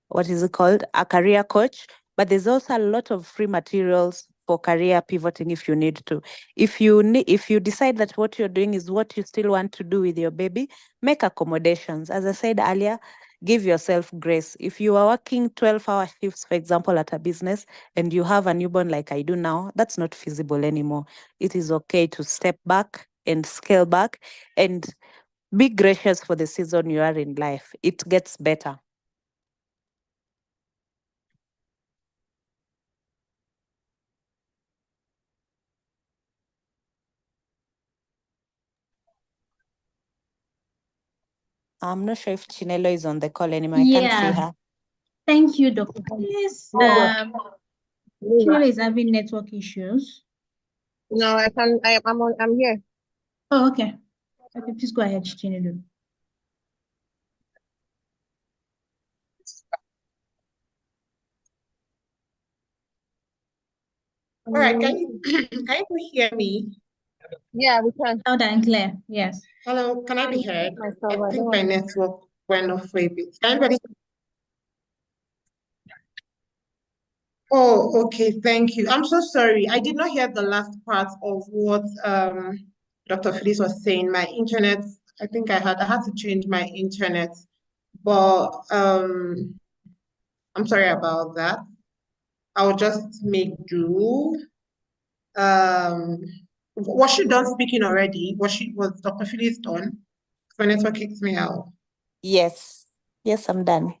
what is it called? A career coach, but there's also a lot of free materials for career pivoting if you need to. If you decide that what you're doing is what you still want to do with your baby, make accommodations. As I said earlier, give yourself grace. If you are working 12-hour shifts, for example, at a business, and you have a newborn like I do now, that's not feasible anymore. It is okay to step back and scale back and be gracious for the season you are in life. It gets better. I'm not sure if Chinelo is on the call anymore. I can't see her. Thank you, Dr. Please, Chinelo is having network issues. No, I'm here. Oh, okay. Okay, please go ahead, Chinelo. All right, can you hear me? Yeah, we can. Loud and clear, yes. Hello, can I be heard? I think my network went off for a bit. Can anybody? Oh, okay, thank you. I'm so sorry. I did not hear the last part of what Dr. Felice was saying. My internet, I think I had to change my internet, but I'm sorry about that. I'll just make do. Was she done speaking already? Was Dr. Felice done? My network kicked me out. Yes. Yes, I'm done.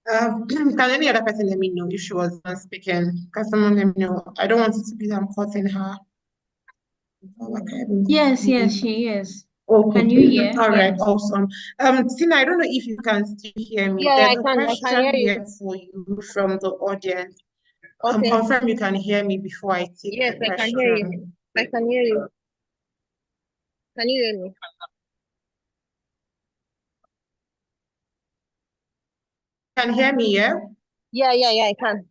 Can any other person let me know if she was done speaking? Can someone let me know? I don't want it to be that I'm cutting her. Yes, she is. Okay. Can you hear? All right, Yes. awesome. Tina, I don't know if you can still hear me. Yeah, There's I a can question hear you. here for you from the audience. Okay. Confirm you can hear me before I take Yes, the I question. can hear you. I can hear you. Can you hear me? Can hear me, yeah? Yeah, I can.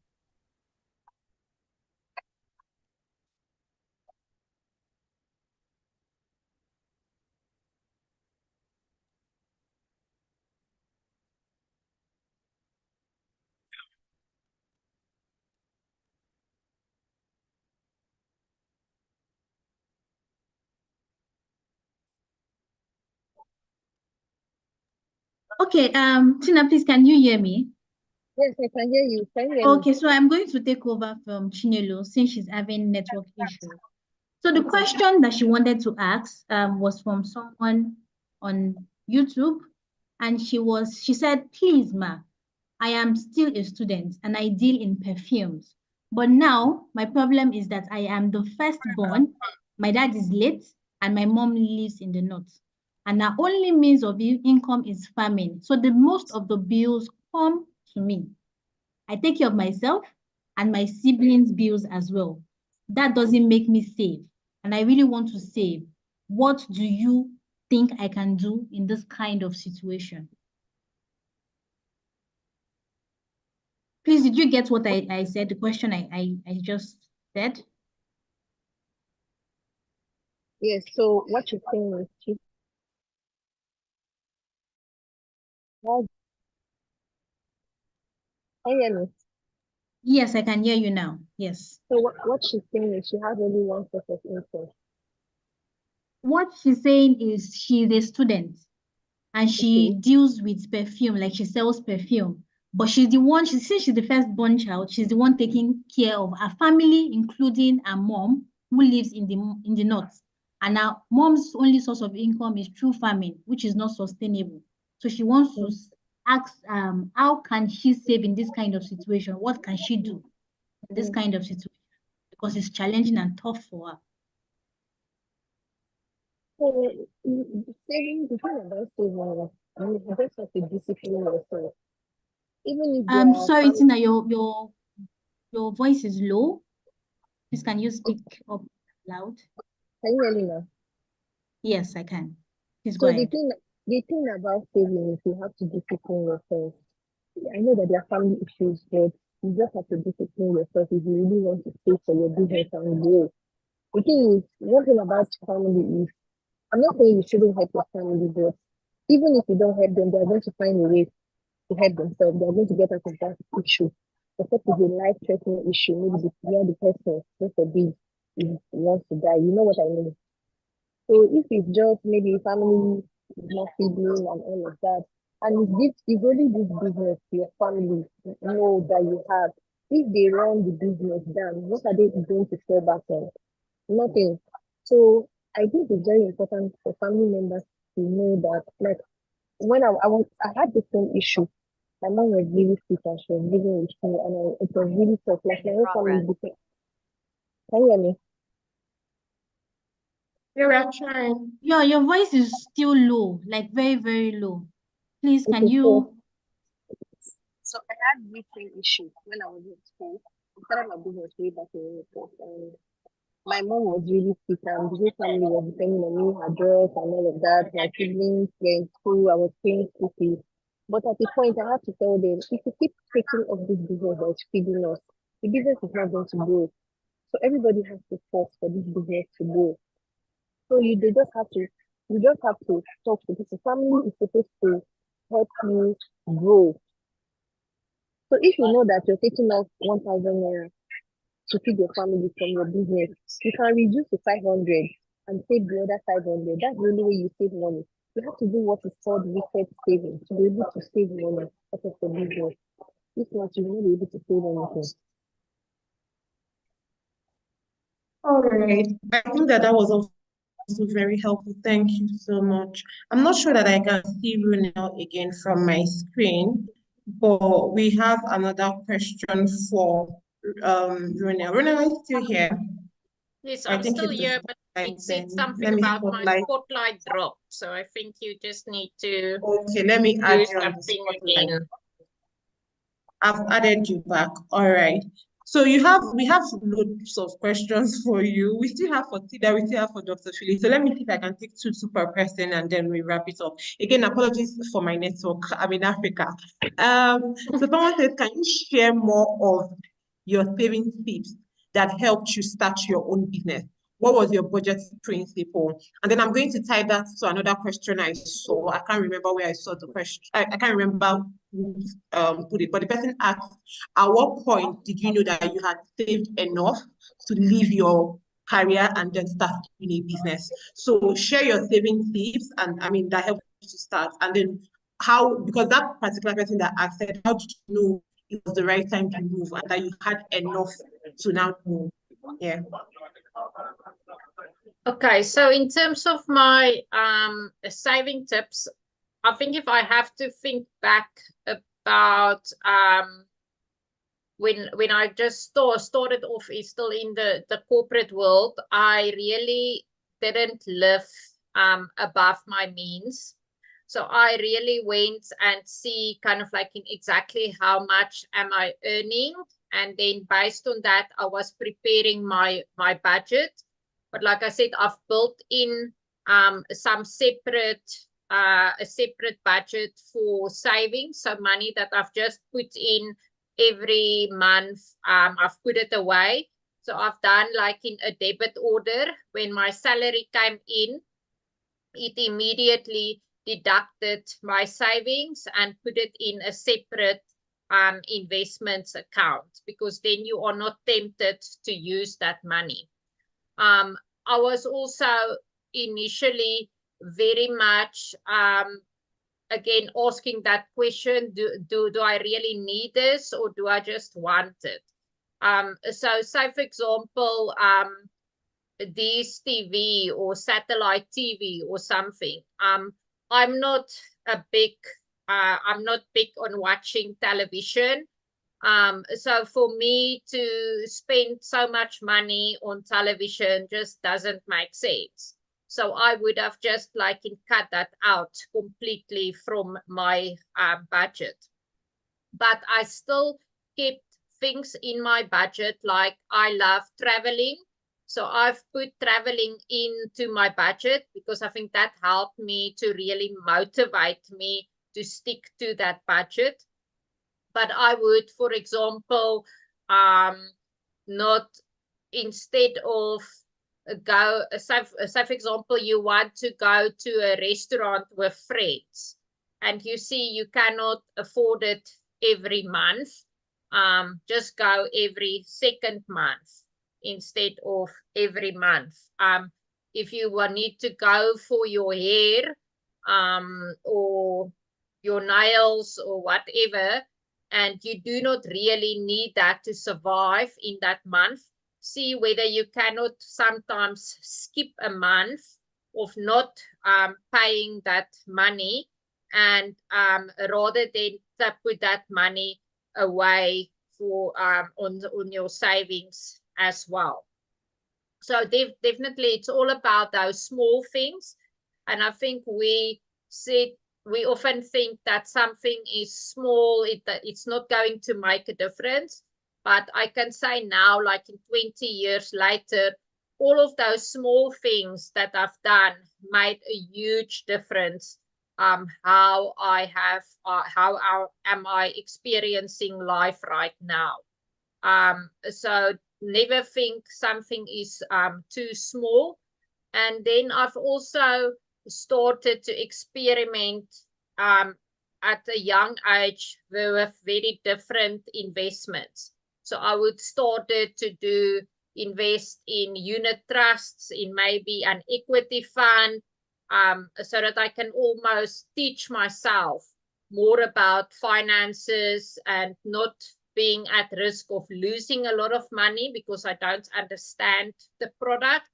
Okay, Tina, please, can you hear me? Yes, I can hear you. Can you hear Okay, so I'm going to take over from Chinelo since she's having network issues. So the question that she wanted to ask was from someone on YouTube, and she said, please, ma, I am still a student and I deal in perfumes. But now my problem is that I am the firstborn, my dad is late, and my mom lives in the north. And our only means of income is farming. So the most of the bills come to me. I take care of myself and my siblings' bills as well. That doesn't make me save. And I really want to save. What do you think I can do in this kind of situation? Please, did you get what I said, the question I just said? Yes, so what you're saying is can you hear me? Yes, I can hear you now. Yes. So what she's saying is she has only one source of income. What she's saying is she's a student and she deals with perfume, like she sells perfume. But she's the one, since she's the firstborn child, she's the one taking care of her family, including her mom, who lives in the north. And her mom's only source of income is through farming, which is not sustainable. So she wants to ask, how can she save in this kind of situation? What can she do in this kind of situation? Because it's challenging and tough for her. So saving, the thing about saving is you just have to discipline yourself. Even if you are Sorry, Tina, your voice is low. Please, can you speak up loud? Can you hear me now? Yes, I can. Please So go the ahead. thing about saving is you have to discipline yourself. I know that there are family issues, but you just have to discipline yourself if you really want to stay for your business and grow. The thing is, one thing about family is, I'm not saying you shouldn't help your family, but even if you don't help them, they're going to find a way to help themselves. They're going to get out of that issue. Except it's a life-threatening issue, maybe where the person, just a big, wants to die. You know what I mean? So if it's just maybe family is not feeding and all of that, and it's only this business your family know that you have. If they run the business down, what are they going to fall back on? Nothing. So I think it's very important for family members to know that, like, when I had the same issue. My mom was really sick and she was living with me, and it was really tough. Like my whole family became. Can you hear me? Yeah, we are trying. Your voice is still low, like very, very low. Please, can Okay, you? so I had this same issue when I was in school. I started my business way back in April, and my mom was really sick, and the whole family was depending on me, her drugs and all of that. My siblings were in school, I was paying school fees. But at the point, I had to tell them, if you keep taking up this business that's feeding us, the business is not going to grow. So everybody has to force for this business to grow. So you just have to talk to people. Family is supposed to help you grow. So if you know that you're taking off 1,000 naira to feed your family from your business, you can reduce to 500 and save the other 500. That's the only way you save money. You have to do what is called wicked saving to be able to save money out of the business. If not, you will not be able to save anything. All right. I think that that was also very helpful. Thank you so much. I'm not sure that I can see Runel again from my screen, but we have another question for Runel. Runel, are you still here? Yes, I I'm think still it's the here, but spotlight it said then. something Let me about my spotlight. spotlight dropped. So I think you just need to Okay, let me do add you on the something spotlight. again. I've added you back. All right. So we have loads of questions for you. We still have for Tida, we still have for Dr. Philly. So let me see if I can take two per person and then we wrap it up. Again, apologies for my network. I'm in Africa. So someone says, can you share more of your savings tips that helped you start your own business? What was your budget principle? And then I'm going to tie that to another question I saw. I can't remember where I saw the question. I can't remember who put it, but the person asked, at what point did you know that you had saved enough to leave your career and then start doing a business? So share your saving tips, and I mean that helps you to start. And then how, because that particular person that asked said, how did you know it was the right time to move and that you had enough to now move? Yeah. Okay, so in terms of my saving tips, I think if I have to think back about when I just started off is still in the corporate world, I really didn't live above my means. So I really went and see kind of like in exactly how much am I earning, and then based on that I was preparing my budget. But like I said, I've built in some separate a separate budget for savings, so money that I've just put in every month. I've put it away. So I've done like in a debit order. When my salary came in, it immediately deducted my savings and put it in a separate investments account, because then you are not tempted to use that money. I was also initially very much again asking that question, do I really need this, or do I just want it? So say for example, DSTV or satellite TV or something. I'm not I'm not big on watching television. So for me to spend so much money on television just doesn't make sense. So I would have just like cut that out completely from my budget. But I still kept things in my budget, like I love traveling. So I've put traveling into my budget because I think that helped me to really motivate me to stick to that budget. But I would, for example, not, instead of say for example, you want to go to a restaurant with friends and you see you cannot afford it every month, just go every second month instead of every month. If you need to go for your hair, or your nails or whatever, and you do not really need that to survive in that month, see whether you cannot sometimes skip a month of not paying that money, and rather than put that money away for on your savings as well. So definitely it's all about those small things. And I think we often think that something is small, it's not going to make a difference. But I can say now, like in 20 years later, all of those small things that I've done made a huge difference. How am I experiencing life right now? So never think something is too small. And then I've also started to experiment at a young age with very different investments. So I would started to invest in unit trusts, in maybe an equity fund, so that I can almost teach myself more about finances and not being at risk of losing a lot of money because I don't understand the product.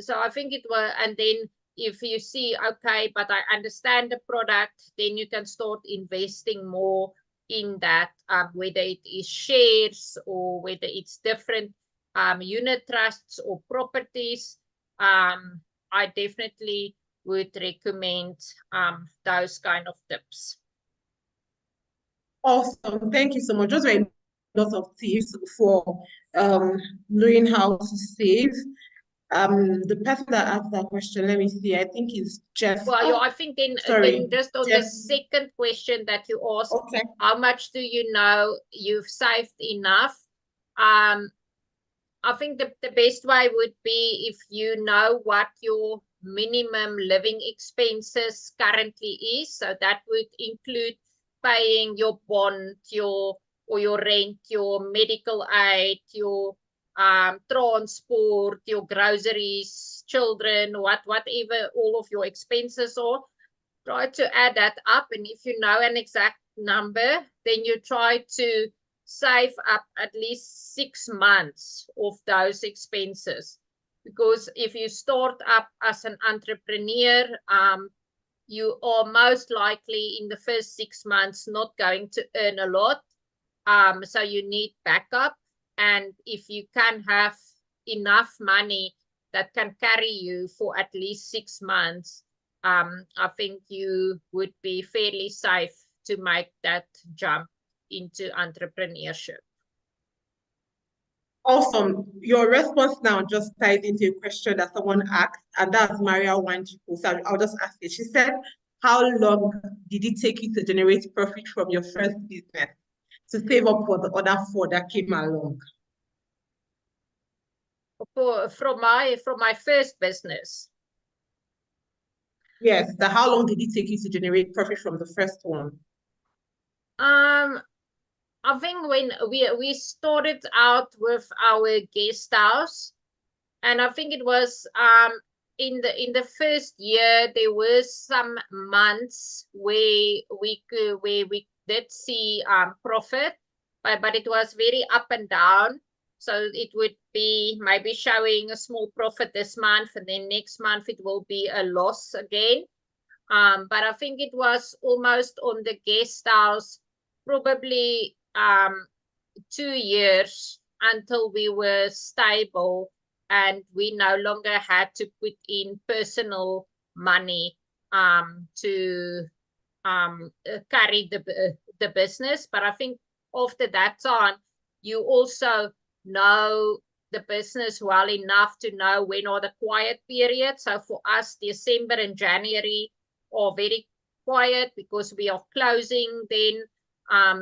So I think it was, and then if you see, okay, but I understand the product, then you can start investing more in that, whether it is shares or whether it's different unit trusts or properties. I definitely would recommend those kind of tips. Awesome. Thank you so much. Those were lots of tips for knowing how to save. The person that asked that question, let me see, I think is Jeff. Well, yeah, I think then just on the second question that you asked, okay, how much do you know you've saved enough? I think the best way would be if you know what your minimum living expenses currently is. So that would include paying your bond, your rent, your medical aid, your transport, your groceries, children, whatever all of your expenses are. Try to add that up, and if you know an exact number, then you try to save up at least 6 months of those expenses. Because if you start up as an entrepreneur, you are most likely in the first 6 months not going to earn a lot. So you need backup. And if you can have enough money that can carry you for at least 6 months, I think you would be fairly safe to make that jump into entrepreneurship. Awesome. Your response now just ties into a question that someone asked, and that's Maria Wanjiku. So I'll just ask it. She said, how long did it take you to generate profit from your first business to save up for the other 4 that came along? From my first business. Yes, how long did it take you to generate profit from the first one? I think when we started out with our guest house, and I think it was in the first year there were some months where we did see profit, but it was very up and down. So it would be maybe showing a small profit this month, and then next month it will be a loss again. But I think it was almost on the guest house, probably 2 years until we were stable and we no longer had to put in personal money to carry the business. But I think after that time, you also know the business well enough to know when are the quiet periods. So for us, December and January are very quiet because we are closing then.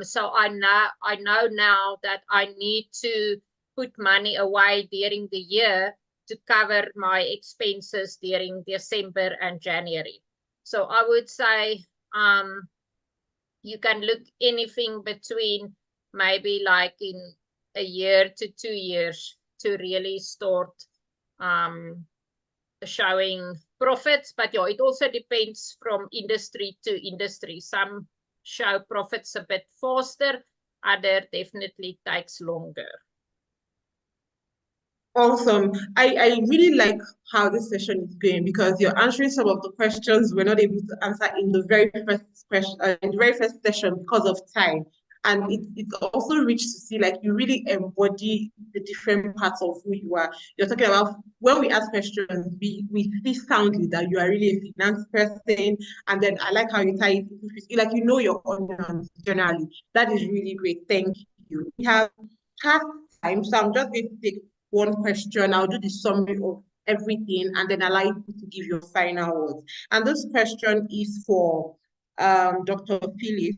So I know now that I need to put money away during the year to cover my expenses during December and January. So I would say you can look anything between maybe like in a year to 2 years to really start showing profits. But yeah, it also depends from industry to industry. Some show profits a bit faster, other definitely takes longer. Awesome. I really like how this session is going because you're answering some of the questions we're not able to answer in the very first question, in the very first session because of time. And it's also rich to see like you really embody the different parts of who you are. You're talking about when we ask questions, we see soundly that you are really a finance person. And then I like how you tie it into like you know your audience generally. That is really great. Thank you. We have past time, so I'm just going to take one question. I'll do the summary of everything and then allow you to give your final words. And this question is for Dr. Phyllis.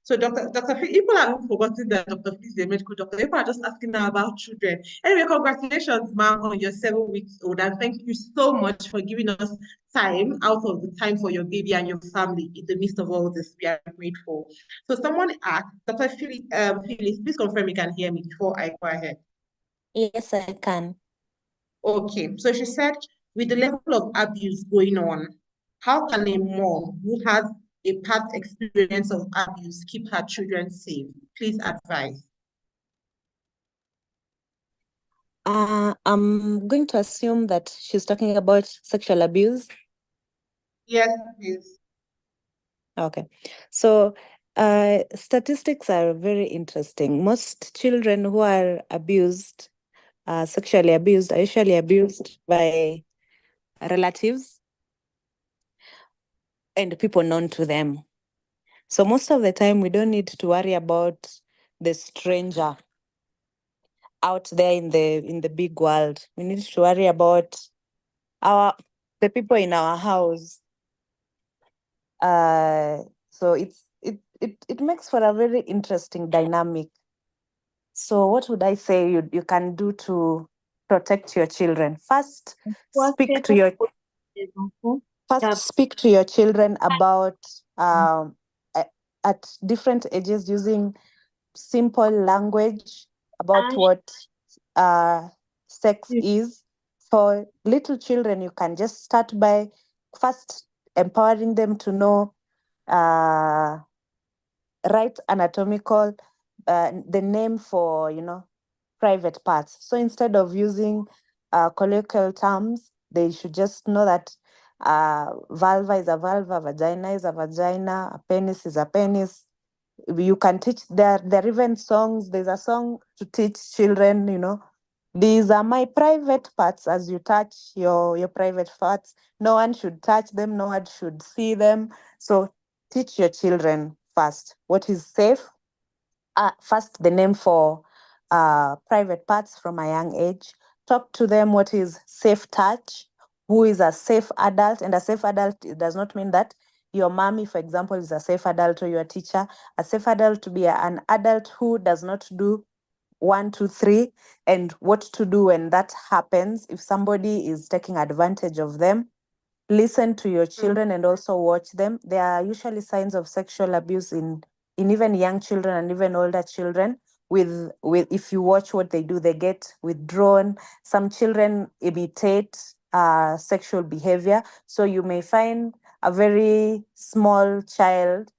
So Dr. Phyllis, people have forgotten that Dr. Phyllis is a medical doctor. People are just asking her about children. Anyway, congratulations, ma'am, on your 7 weeks old. And thank you so much for giving us time out of the time for your baby and your family in the midst of all this. We are grateful. So someone asked, Dr. Phyllis, Phyllis, please confirm you can hear me before I go ahead. Yes, I can. Okay, so she said, with the level of abuse going on, how can a mom who has a past experience of abuse keep her children safe? Please advise. I'm going to assume that she's talking about sexual abuse. Yes, please. Okay, so statistics are very interesting. Most children who are abused, sexually abused, are usually abused by relatives and people known to them. So most of the time, we don't need to worry about the stranger out there in the big world. We need to worry about the people in our house. So it makes for a very interesting dynamic. So what would I say you can do to protect your children? First, speak to your children about at different ages using simple language about what sex is. For little children, you can just start by first empowering them to know right anatomical, the name for, private parts. So instead of using colloquial terms, they should just know that vulva is a vulva, vagina is a vagina, a penis is a penis. You can teach, there are even songs. There's a song to teach children, these are my private parts. As you touch your private parts, no one should touch them, no one should see them. So teach your children first what is safe. First, the name for private parts from a young age. Talk to them what is safe touch, who is a safe adult. And a safe adult, it does not mean that your mommy, for example, is a safe adult or your teacher. A safe adult to be an adult who does not do 1, 2, 3, and what to do when that happens. If somebody is taking advantage of them, listen to your children and also watch them. There are usually signs of sexual abuse in even young children and even older children. With if you watch what they do, they get withdrawn. Some children imitate sexual behavior. So you may find a very small child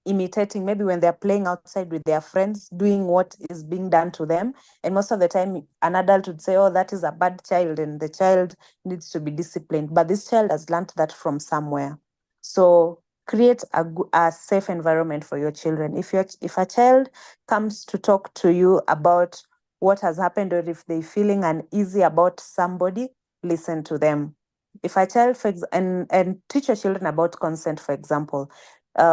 imitating, maybe when they're playing outside with their friends, doing what is being done to them. And most of the time, an adult would say, oh, that is a bad child, and the child needs to be disciplined. But this child has learned that from somewhere. So create a safe environment for your children. If a child comes to talk to you about what has happened, or if they're feeling uneasy about somebody, listen to them. If a child, and teach your children about consent, for example.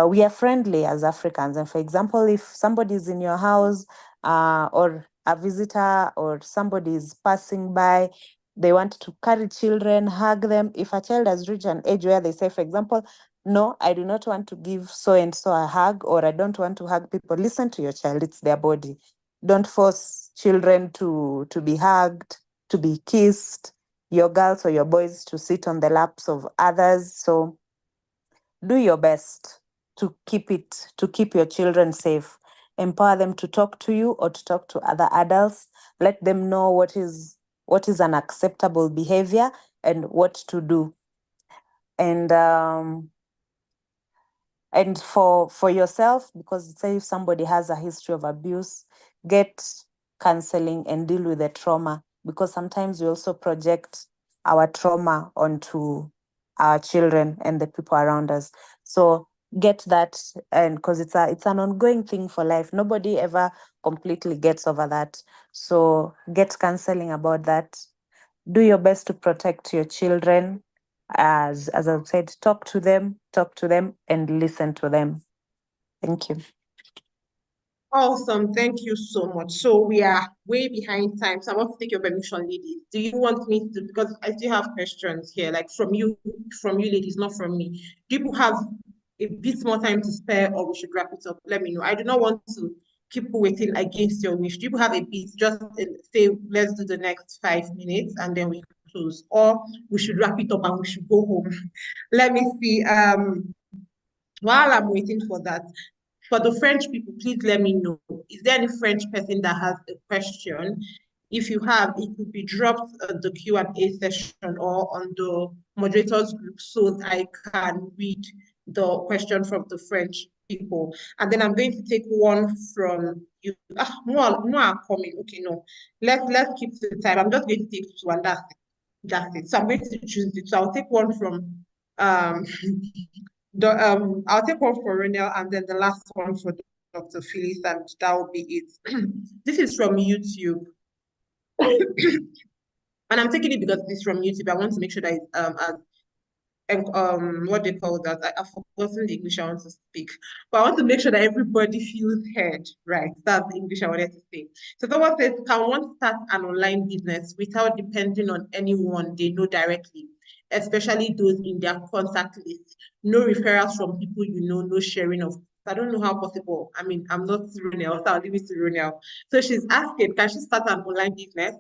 We are friendly as Africans. And for example, if somebody is in your house or a visitor or somebody is passing by, they want to carry children, hug them. If a child has reached an age where they say, for example, no, I do not want to give so and so a hug, or I don't want to hug people. Listen to your child, it's their body. Don't force children to be hugged, to be kissed, your girls or your boys to sit on the laps of others. So do your best to keep your children safe. Empower them to talk to you or to talk to other adults. Let them know what is an acceptable behavior and what to do. And for yourself, because say if somebody has a history of abuse, get counseling and deal with the trauma, because sometimes we also project our trauma onto our children and the people around us. So get that, and because it's an ongoing thing for life. Nobody ever completely gets over that. So get counseling about that. Do your best to protect your children. As I've said, talk to them and listen to them. Thank you. Awesome. Thank you so much. So we are way behind time. So I want to take your permission, ladies. Do you want me to, because I still have questions here, like from you ladies, not from me. Do you have a bit more time to spare, or we should wrap it up? Let me know. I do not want to keep waiting against your wish. Do you have a bit? Just say, let's do the next 5 minutes and then we close, or we should wrap it up and we should go home. Let me see. While I'm waiting for that, for the French people, please let me know. Is there any French person that has a question? If you have, it could be dropped on the Q&A session or on the moderators group so that I can read the question from the French people. And then I'm going to take one from you. More are coming. Okay, no. Let's keep the time. I'm just going to take two, and that's it. So I'm going to choose it. So I'll take one from I'll take one for Renel and then the last one for Dr. Phyllis, and that will be it. This is from YouTube. And I'm taking it because it's from YouTube. I want to make sure that it's what they call that. I've forgotten the English I want to speak. But I want to make sure that everybody feels heard, right? That's the English I wanted to say. So someone says, can one start an online business without depending on anyone they know directly, especially those in their contact list? No referrals from people you know, no sharing of. I don't know how possible. I mean, I'm not Ronel, so I'll leave it to Ronel. So she's asking, can she start an online business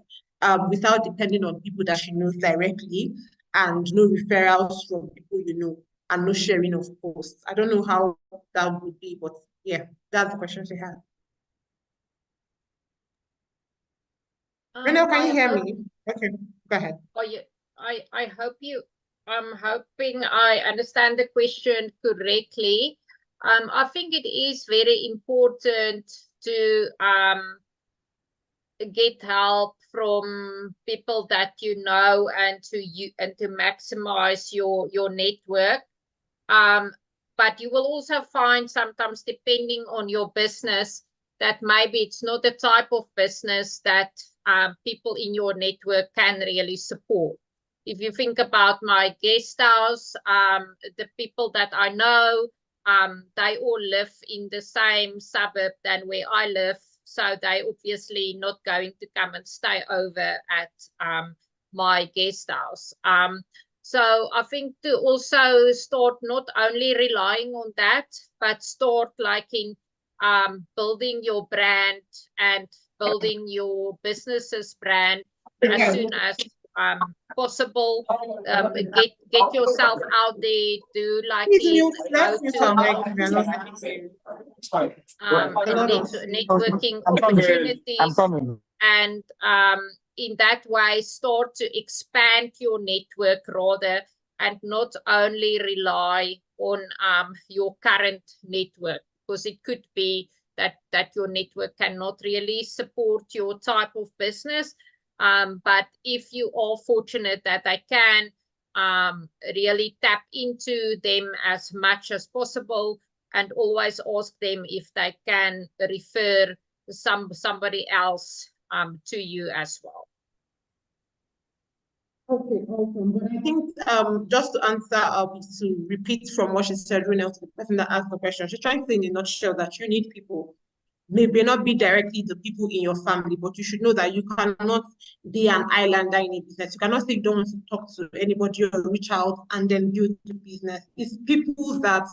without depending on people that she knows directly, and no referrals from people you know, and no sharing of posts? I don't know how that would be, but yeah, that's the question she had. Ronel, can you hear me? Okay, go ahead. Oh, yeah. I hope I'm hoping I understand the question correctly. I think it is very important to get help from people that you know, and to maximize your network. But you will also find sometimes, depending on your business, that maybe it's not the type of business that people in your network can really support. If you think about my guest house, the people that I know, they all live in the same suburb than where I live. So they obviously not going to come and stay over at my guest house. So I think to also start not only relying on that, but start like in building your brand and building your business's brand as soon as possible. Get yourself out there, do like networking opportunities, and in that way start to expand your network rather, and not only rely on your current network, because it could be that your network cannot really support your type of business. But if you are fortunate that they can, really tap into them as much as possible, and always ask them if they can refer somebody else to you as well. Okay, awesome. But I think just to answer, to repeat from what she said, Renel, to the person that asked the question, she's trying to say in a nutshell that you need people maybe not be directly the people in your family, but you should know that you cannot be an islander in a business. You cannot say you don't want to talk to anybody or reach out and then build the business. It's people that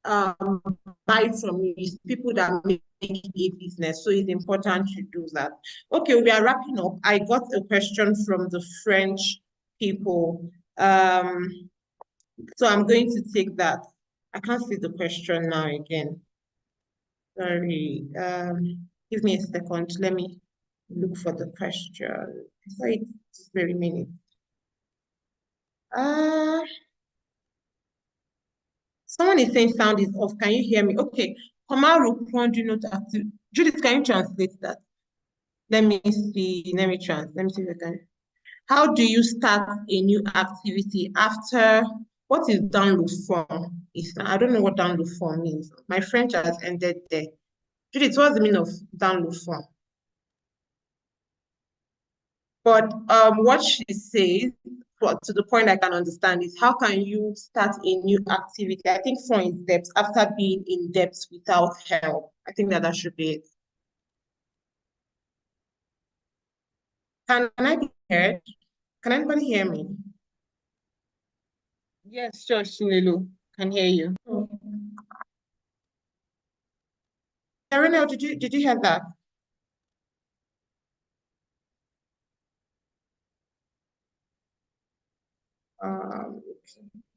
buy from you, it's people that make a business. So it's important to do that. Okay, we are wrapping up. I got a question from the French people. So I'm going to take that. I can't see the question now again. Sorry. Give me a second. Let me look for the question. I saw it this very minute. Someone is saying sound is off. Can you hear me? Okay. Komaru, do not active. Judith, can you translate that? Let me see. Let me see if I can. How do you start a new activity after what is download form? I don't know what download form means. My French has ended there. Judith, what's the meaning of download form? But what she says, to the point I can understand, is how can you start a new activity? I think from in depth after being in depth without help. I think that should be it. Can I be heard? Can anybody hear me? Yes, sure, Chinelo. Can hear you. Ronel, did you hear that?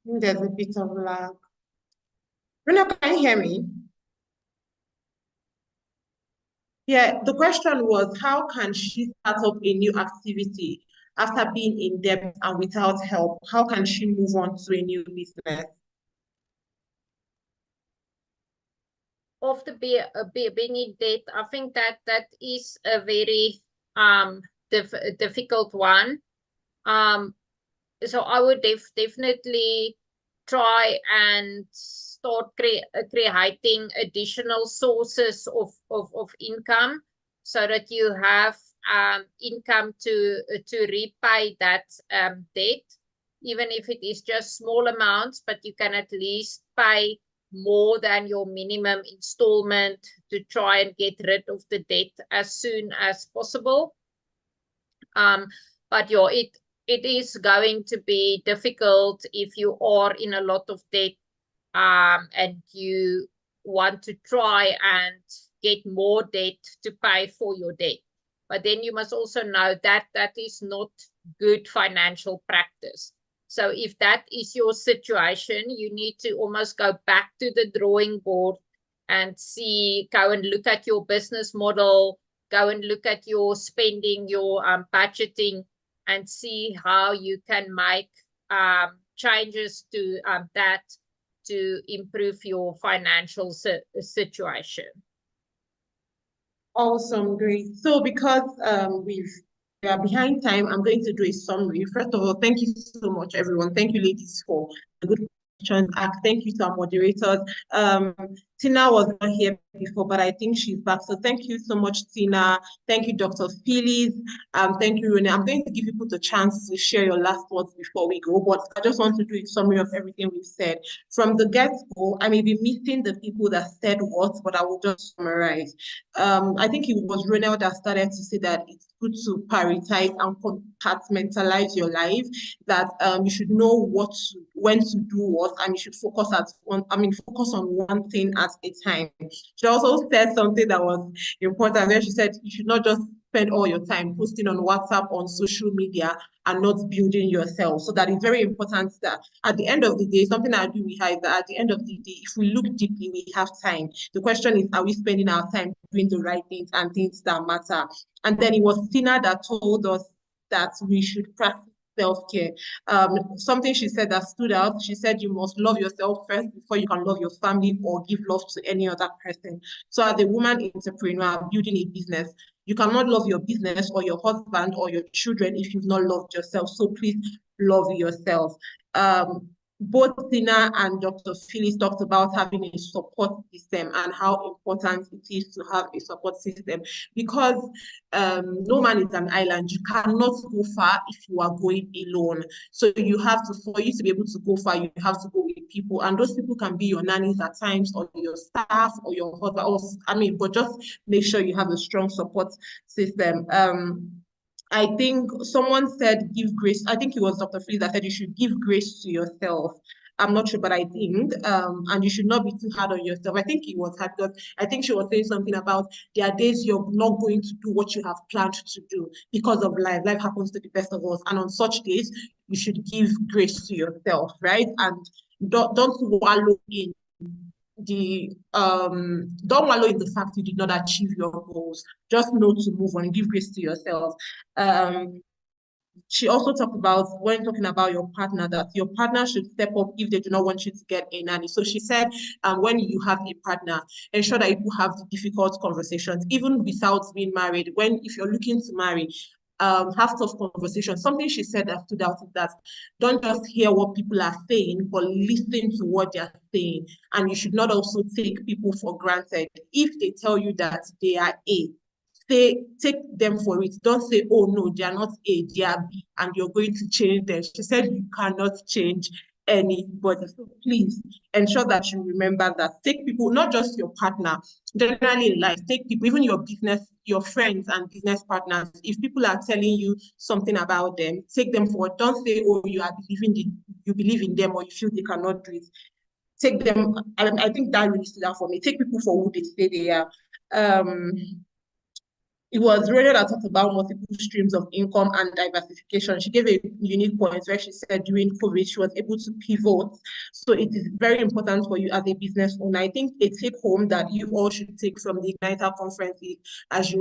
There's a bit of lag. Ronel, can you hear me? Yeah, the question was, how can she start up a new activity after being in debt and without help? How can she move on to a new business? After being in debt, I think that is a very difficult one. So I would definitely try and start creating additional sources of income so that you have income to repay that debt, even if it is just small amounts, but you can at least pay more than your minimum installment to try and get rid of the debt as soon as possible. But yeah, it is going to be difficult if you are in a lot of debt and you want to try and get more debt to pay for your debt. But then you must also know that that is not good financial practice. So if that is your situation, you need to almost go back to the drawing board and go and look at your business model, go and look at your spending, your budgeting, and see how you can make changes to that to improve your financial situation. Awesome, great. So because we are behind time, I'm going to do a summary. First of all, thank you so much, everyone. Thank you, ladies, for the good questions. Thank you to our moderators. Tina was not here before, but I think she's back. So thank you so much, Tina. Thank you, Dr. Phyllis. Thank you, Rene. I'm going to give people the chance to share your last words before we go, but I just want to do a summary of everything we've said. From the get-go, I may be missing the people that said what, but I will just summarize. I think it was Ronald that started to say that it's good to prioritize and compartmentalize your life, that you should know when to do what, and you should focus on one thing at a time. She also said something that was important where she said you should not just spend all your time posting on WhatsApp, on social media, and not building yourself. So that is very important that at the end of the day, something I do with her is that at the end of the day, if we look deeply, we have time. The question is, are we spending our time doing the right things and things that matter? And then it was Tina that told us that we should practice self-care. Something she said that stood out, she said you must love yourself first before you can love your family or give love to any other person. So as a woman entrepreneur building a business, you cannot love your business or your husband or your children if you've not loved yourself. So please love yourself. both Tina and Dr. Phyllis talked about having a support system and how important it is to have a support system, because no man is an island. You cannot go far if you are going alone. So you have to, for you to be able to go far, you have to go with people, and those people can be your nannies at times, or your staff, or your husband, or but just make sure you have a strong support system. I think someone said give grace. I think it was Dr. Phyllis that said you should give grace to yourself. I'm not sure, but I think, and you should not be too hard on yourself. I think it was her, because I think she was saying something about there are days you're not going to do what you have planned to do because of life. Life happens to the best of us. And on such days, you should give grace to yourself, right? And don't wallow in don't wallow in the fact you did not achieve your goals. Just know to move on, give grace to yourself. She also talked about, when talking about your partner, that your partner should step up if they do not want you to get a nanny. So she said, when you have a partner, ensure that you have the difficult conversations, even without being married. If you're looking to marry, have tough conversations. Something she said that stood out is that don't just hear what people are saying, but listen to what they're saying. And you should not also take people for granted. If they tell you that they are A, take them for it. Don't say, oh no, they are not A, they are B, and you're going to change them. She said you cannot change anybody. So please ensure that you remember that. Take people, not just your partner, generally in life, take people, even your business, your friends and business partners. If people are telling you something about them, take them forward. Don't say, oh, you believe in them, or you feel they cannot do it. Take them. I think that really stood out for me. Take people for who they say they are. It was Rhoda that talked about multiple streams of income and diversification. She gave a unique point where she said during COVID, she was able to pivot. So it is very important for you as a business owner. I think a take home that you all should take from the IgniteHER conference is, as you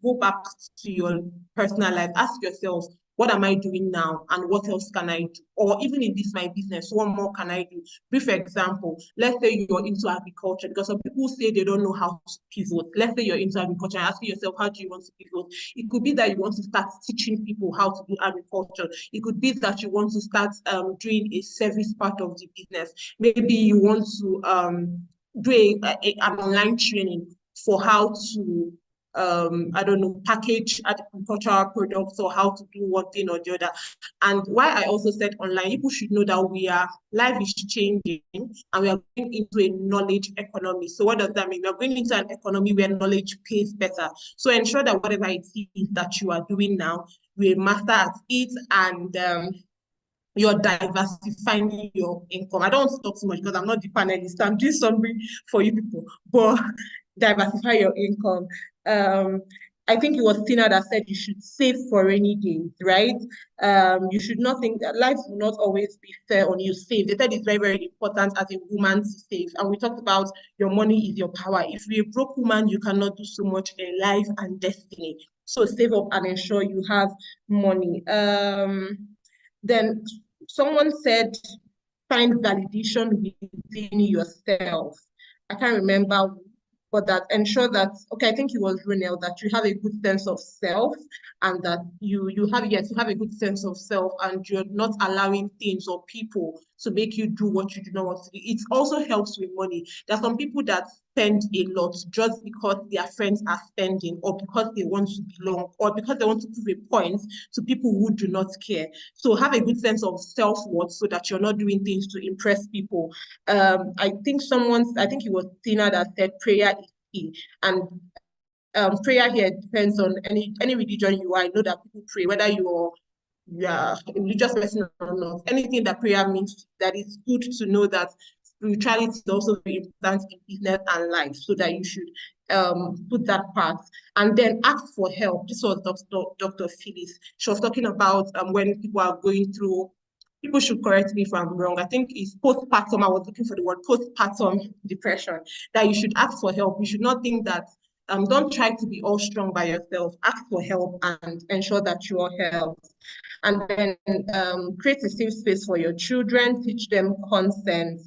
go back to your personal life, ask yourself, what am I doing now? And what else can I do? Or even in this, my business, what more can I do? Brief example, let's say you're into agriculture, because some people say they don't know how to pivot. Let's say you're into agriculture and asking yourself, how do you want to pivot? It could be that you want to start teaching people how to do agriculture. It could be that you want to start doing a service part of the business. Maybe you want to do an online training for how to I don't know, package agricultural products, or how to do one thing or the other. And why I also said online, people should know that life is changing, and we are going into a knowledge economy. So what does that mean? We are going into an economy where knowledge pays better. So ensure that whatever it is that you are doing now, you master at it, and you're diversifying your income. I don't want to talk too much because I'm not the panelist. I'm doing something for you people, but diversify your income. I think it was Tina that said you should save for rainy days, right? You should not think that life will not always be fair on you. Save. They said it's very, very important as a woman to save. And we talked about your money is your power. If you're a broke woman, you cannot do so much in life and destiny. So save up and ensure you have money. Then someone said, find validation within yourself. I can't remember, but that ensure that, okay, I think it was Renelle, that you have a good sense of self, and that you have a good sense of self, and you're not allowing things or people to make you do what you do not want to do. It also helps with money. There are some people that spend a lot just because their friends are spending, or because they want to belong, or because they want to prove a point to people who do not care. So have a good sense of self-worth so that you're not doing things to impress people. I think it was Tina that said prayer is key. And prayer here depends on any religion you are. I know that people pray, whether you're a religious person or not. Anything that prayer means, that is good to know that spirituality is also very important in business and life, so that you should put that part. And then ask for help. This was Dr. Phyllis. She was talking about when people are going through, people should correct me if I'm wrong, I think it's postpartum. I was looking for the word postpartum depression, that you should ask for help. You should not think that, don't try to be all strong by yourself. Ask for help and ensure that you are helped. And then create a safe space for your children, teach them consent,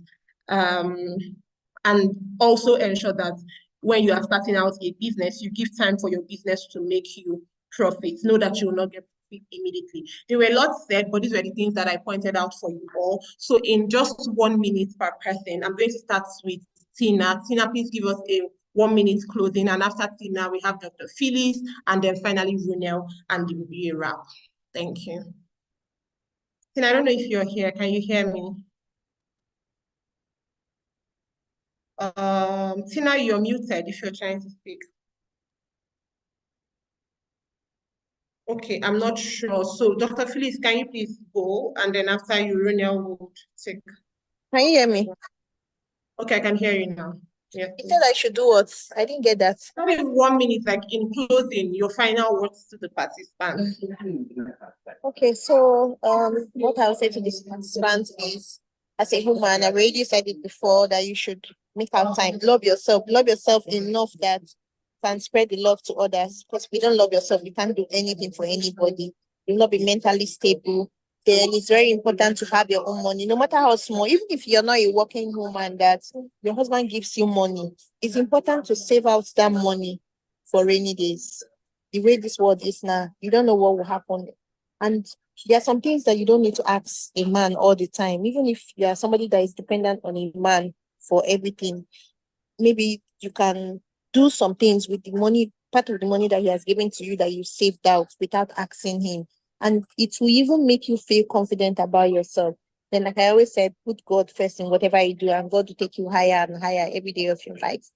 and also ensure that when you are starting out a business, you give time for your business to make you profit. Know that you will not get speak immediately. There were lots said, but these were the things that I pointed out for you all. So in just 1 minute per person, I'm going to start with Tina. Tina, please give us a 1 minute closing. And after Tina, we have Dr. Phyllis, and then finally Runel, and it will be a wrap. Thank you. Tina, I don't know if you're here. Can you hear me? Tina, you're muted if you're trying to speak. Okay, I'm not sure. So, Dr. Phyllis, can you please go? And then after you, Runel would take. Can you hear me? Okay, I can hear you now. Yeah. You said I should do what? I didn't get that. Maybe 1 minute, like in closing, your final words to the participants. Okay, so what I'll say to this participant is, as a human, I already said it before that you should make out time. Love yourself enough that you can spread the love to others. Because if you don't love yourself, you can't do anything for anybody. You'll not be mentally stable. Then it's very important to have your own money, no matter how small. Even if you're not a working woman, that your husband gives you money, it's important to save out that money for rainy days. The way this world is now, you don't know what will happen. And there are some things that you don't need to ask a man all the time. Even if you are somebody that is dependent on a man for everything, maybe you can do some things with the money, part of the money that he has given to you that you saved out without asking him. And it will even make you feel confident about yourself. Then, like I always said, put God first in whatever you do, and God will take you higher and higher every day of your life.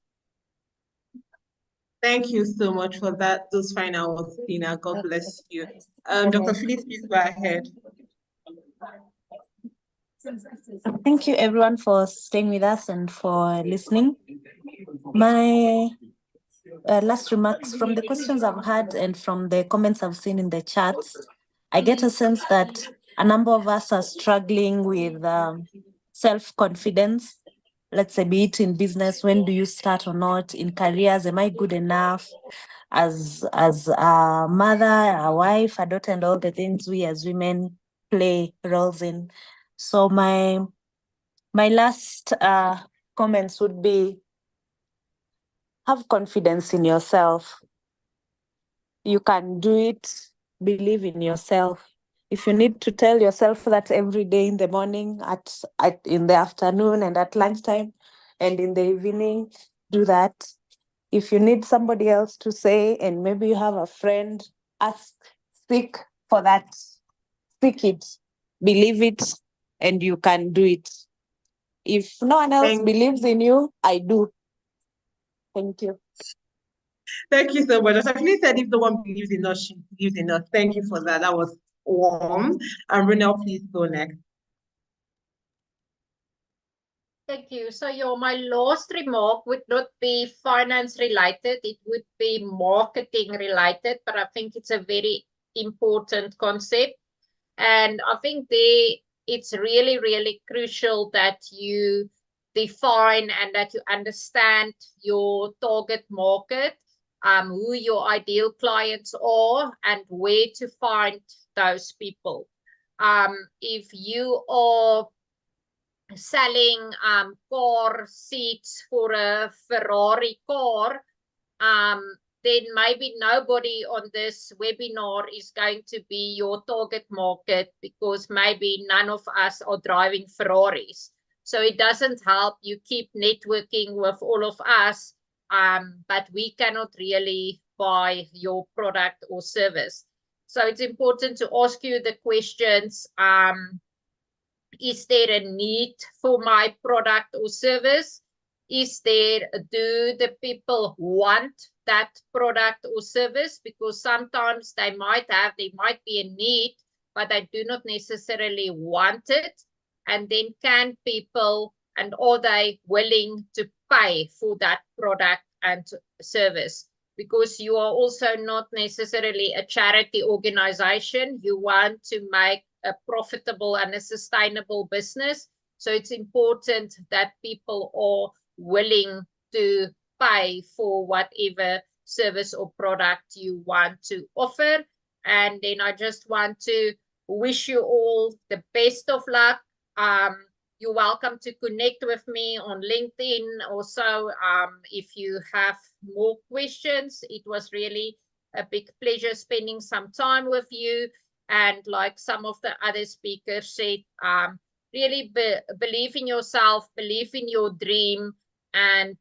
Thank you so much for that. Those final words, Tina. God bless you. Dr. Phyllis, please go ahead. Thank you everyone for staying with us and for listening. My last remarks from the questions I've had and from the comments I've seen in the chats, I get a sense that a number of us are struggling with self-confidence. Let's say, be it in business, when do you start or not? In careers, am I good enough? As a mother, a wife, a daughter, and all the things we as women play roles in. So my last comments would be, have confidence in yourself. You can do it. Believe in yourself. If you need to tell yourself that every day in the morning, in the afternoon, and at lunchtime, and in the evening, do that. If you need somebody else to say, and maybe you have a friend, seek for that. Seek it, believe it, and you can do it. If no one else believes in you, I do. Thank you. Thank you so much. As Phyllis said, if no one believes in us, she believes in us. Thank you for that. That was warm. And Runel, please go next. Thank you. So my last remark would not be finance related. It would be marketing related, but I think it's a very important concept. And I think it's really, really crucial that you define and that you understand your target market, who your ideal clients are, and where to find those people. If you are selling car seats for a Ferrari car, then maybe nobody on this webinar is going to be your target market, because maybe none of us are driving Ferraris. So it doesn't help you keep networking with all of us, but we cannot really buy your product or service. So it's important to ask you the questions, is there a need for my product or service? Do the people want that product or service? Because sometimes there might be a need, but they do not necessarily want it. And then can people, and are they willing to pay for that product and service? Because you are also not necessarily a charity organization. You want to make a profitable and a sustainable business. So it's important that people are willing to pay for whatever service or product you want to offer. And then I just want to wish you all the best of luck. You're welcome to connect with me on LinkedIn also if you have more questions. It was really a big pleasure spending some time with you. And like some of the other speakers said, really believe in yourself, believe in your dream, and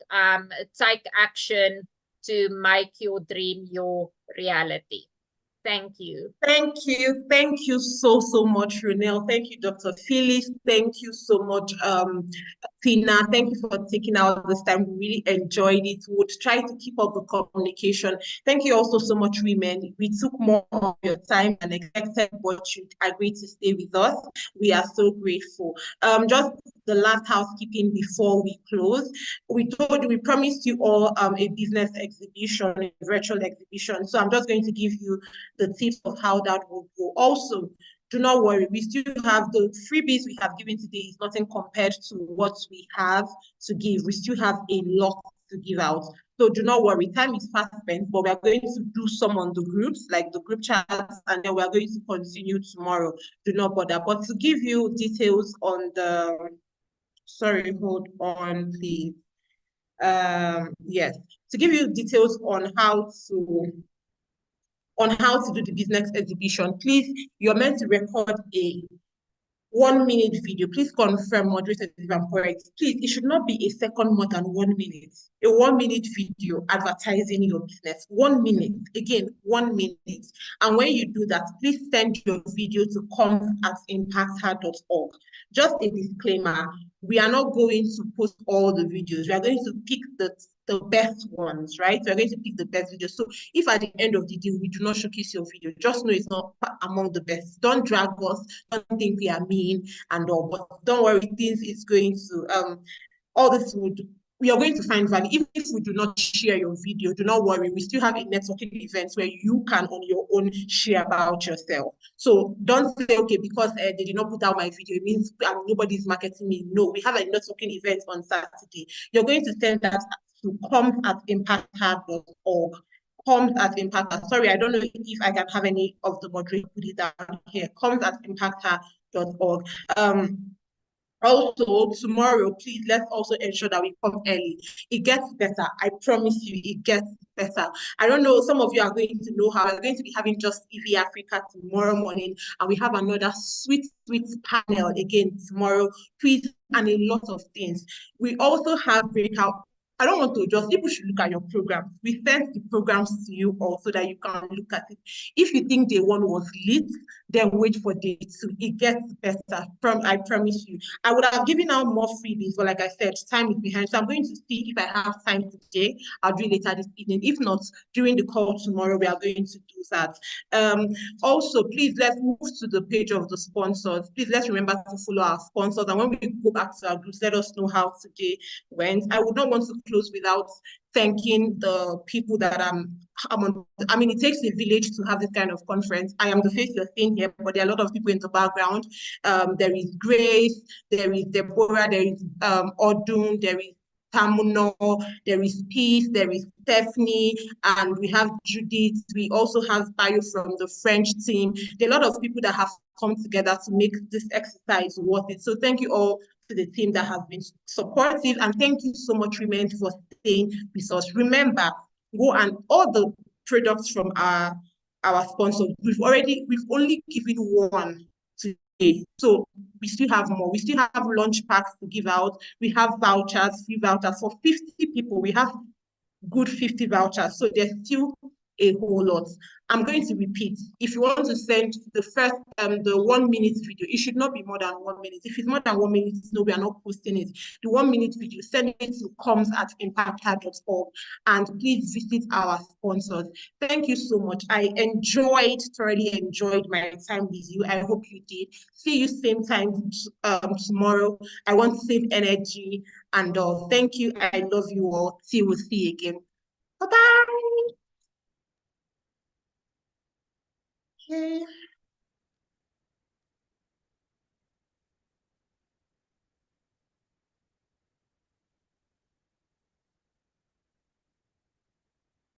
take action to make your dream your reality. Thank you. Thank you. Thank you so, so much, Ronelle. Thank you, Dr. Phyllis. Thank you so much, Tina. Thank you for taking out this time. We really enjoyed it. We would try to keep up the communication. Thank you also so much, women. We took more of your time than expected, but you agreed to stay with us. We are so grateful. Just the last housekeeping before we close. We promised you all a business exhibition, a virtual exhibition. So I'm just going to give you the tips of how that will go. Also, do not worry, we still have the freebies we have given today is nothing compared to what we have to give. We still have a lot to give out. So do not worry, time is fast spent, but we are going to do some on the groups, like the group chats, and then we are going to continue tomorrow. Do not bother. But to give you details on the, sorry, hold on, please. Yes, to give you details on how to do the business exhibition, please, you're meant to record a 1-minute video. Please confirm, moderator, if I'm correct. Please, it should not be a second more than 1 minute. A 1-minute video advertising your business. 1 minute. Again, 1 minute. And when you do that, please send your video to comms@impacther.org. Just a disclaimer, we are not going to post all the videos. We are going to pick the best ones, right? We're going to pick the best videos. So if at the end of the day, we do not showcase your video, just know it's not among the best. Don't drag us. Don't think we are mean and all, but don't worry, this is going to, all this would, we are going to find value. Even if we do not share your video, do not worry. We still have a networking events where you can on your own share about yourself. So don't say, okay, because they did not put out my video, it means nobody's marketing me. No, we have a networking event on Saturday. You're going to send that to comms@impacther.org. Comms@impacther. Sorry, I don't know if I can have any of the moderators put it down here. Comms@impacther.org. Also, tomorrow, please, let's also ensure that we come early. It gets better. I promise you, it gets better. I don't know, some of you are going to know how we're going to be having just EV Africa tomorrow morning, and we have another sweet panel again tomorrow, please, and a lot of things. We also have breakout. I don't want to just, people should look at your program. We send the programs to you all so that you can look at it. If you think day one was lit, then wait for day 2. It gets better, I promise you. I would have given out more freebies, but like I said, time is behind. So I'm going to see if I have time today. I'll do it later this evening. If not, during the call tomorrow, we are going to do that. Also, please, let's move to the page of the sponsors. Please, let's remember to follow our sponsors. And when we go back to our groups, let us know how today went. I would not want to close without thanking the people that I'm on. I mean, it takes a village to have this kind of conference. I am the face you're seeing here, but there are a lot of people in the background. There is Grace, there is Deborah, there is Odun, there is Tamuno, there is Peace, there is Stephanie, and we have Judith. We also have Bayo from the French team. There are a lot of people that have come together to make this exercise worth it. So thank you all to the team that has been supportive, and thank you so much, women, for staying with us. Remember, go and all the products from our sponsors, we've only given one today, so we still have more. We still have lunch packs to give out. We have vouchers, free vouchers for 50 people. We have good 50 vouchers, so there's still a whole lot. I'm going to repeat. If you want to send the first, the 1 minute video, it should not be more than 1 minute. If it's more than 1 minute, no, we are not posting it. The 1 minute video, send it to comms@impacther.org, and please visit our sponsors. Thank you so much. I thoroughly enjoyed my time with you. I hope you did. See you same time tomorrow. I want to save energy and all. Thank you. I love you all. We'll see you again. Bye-bye. Okay.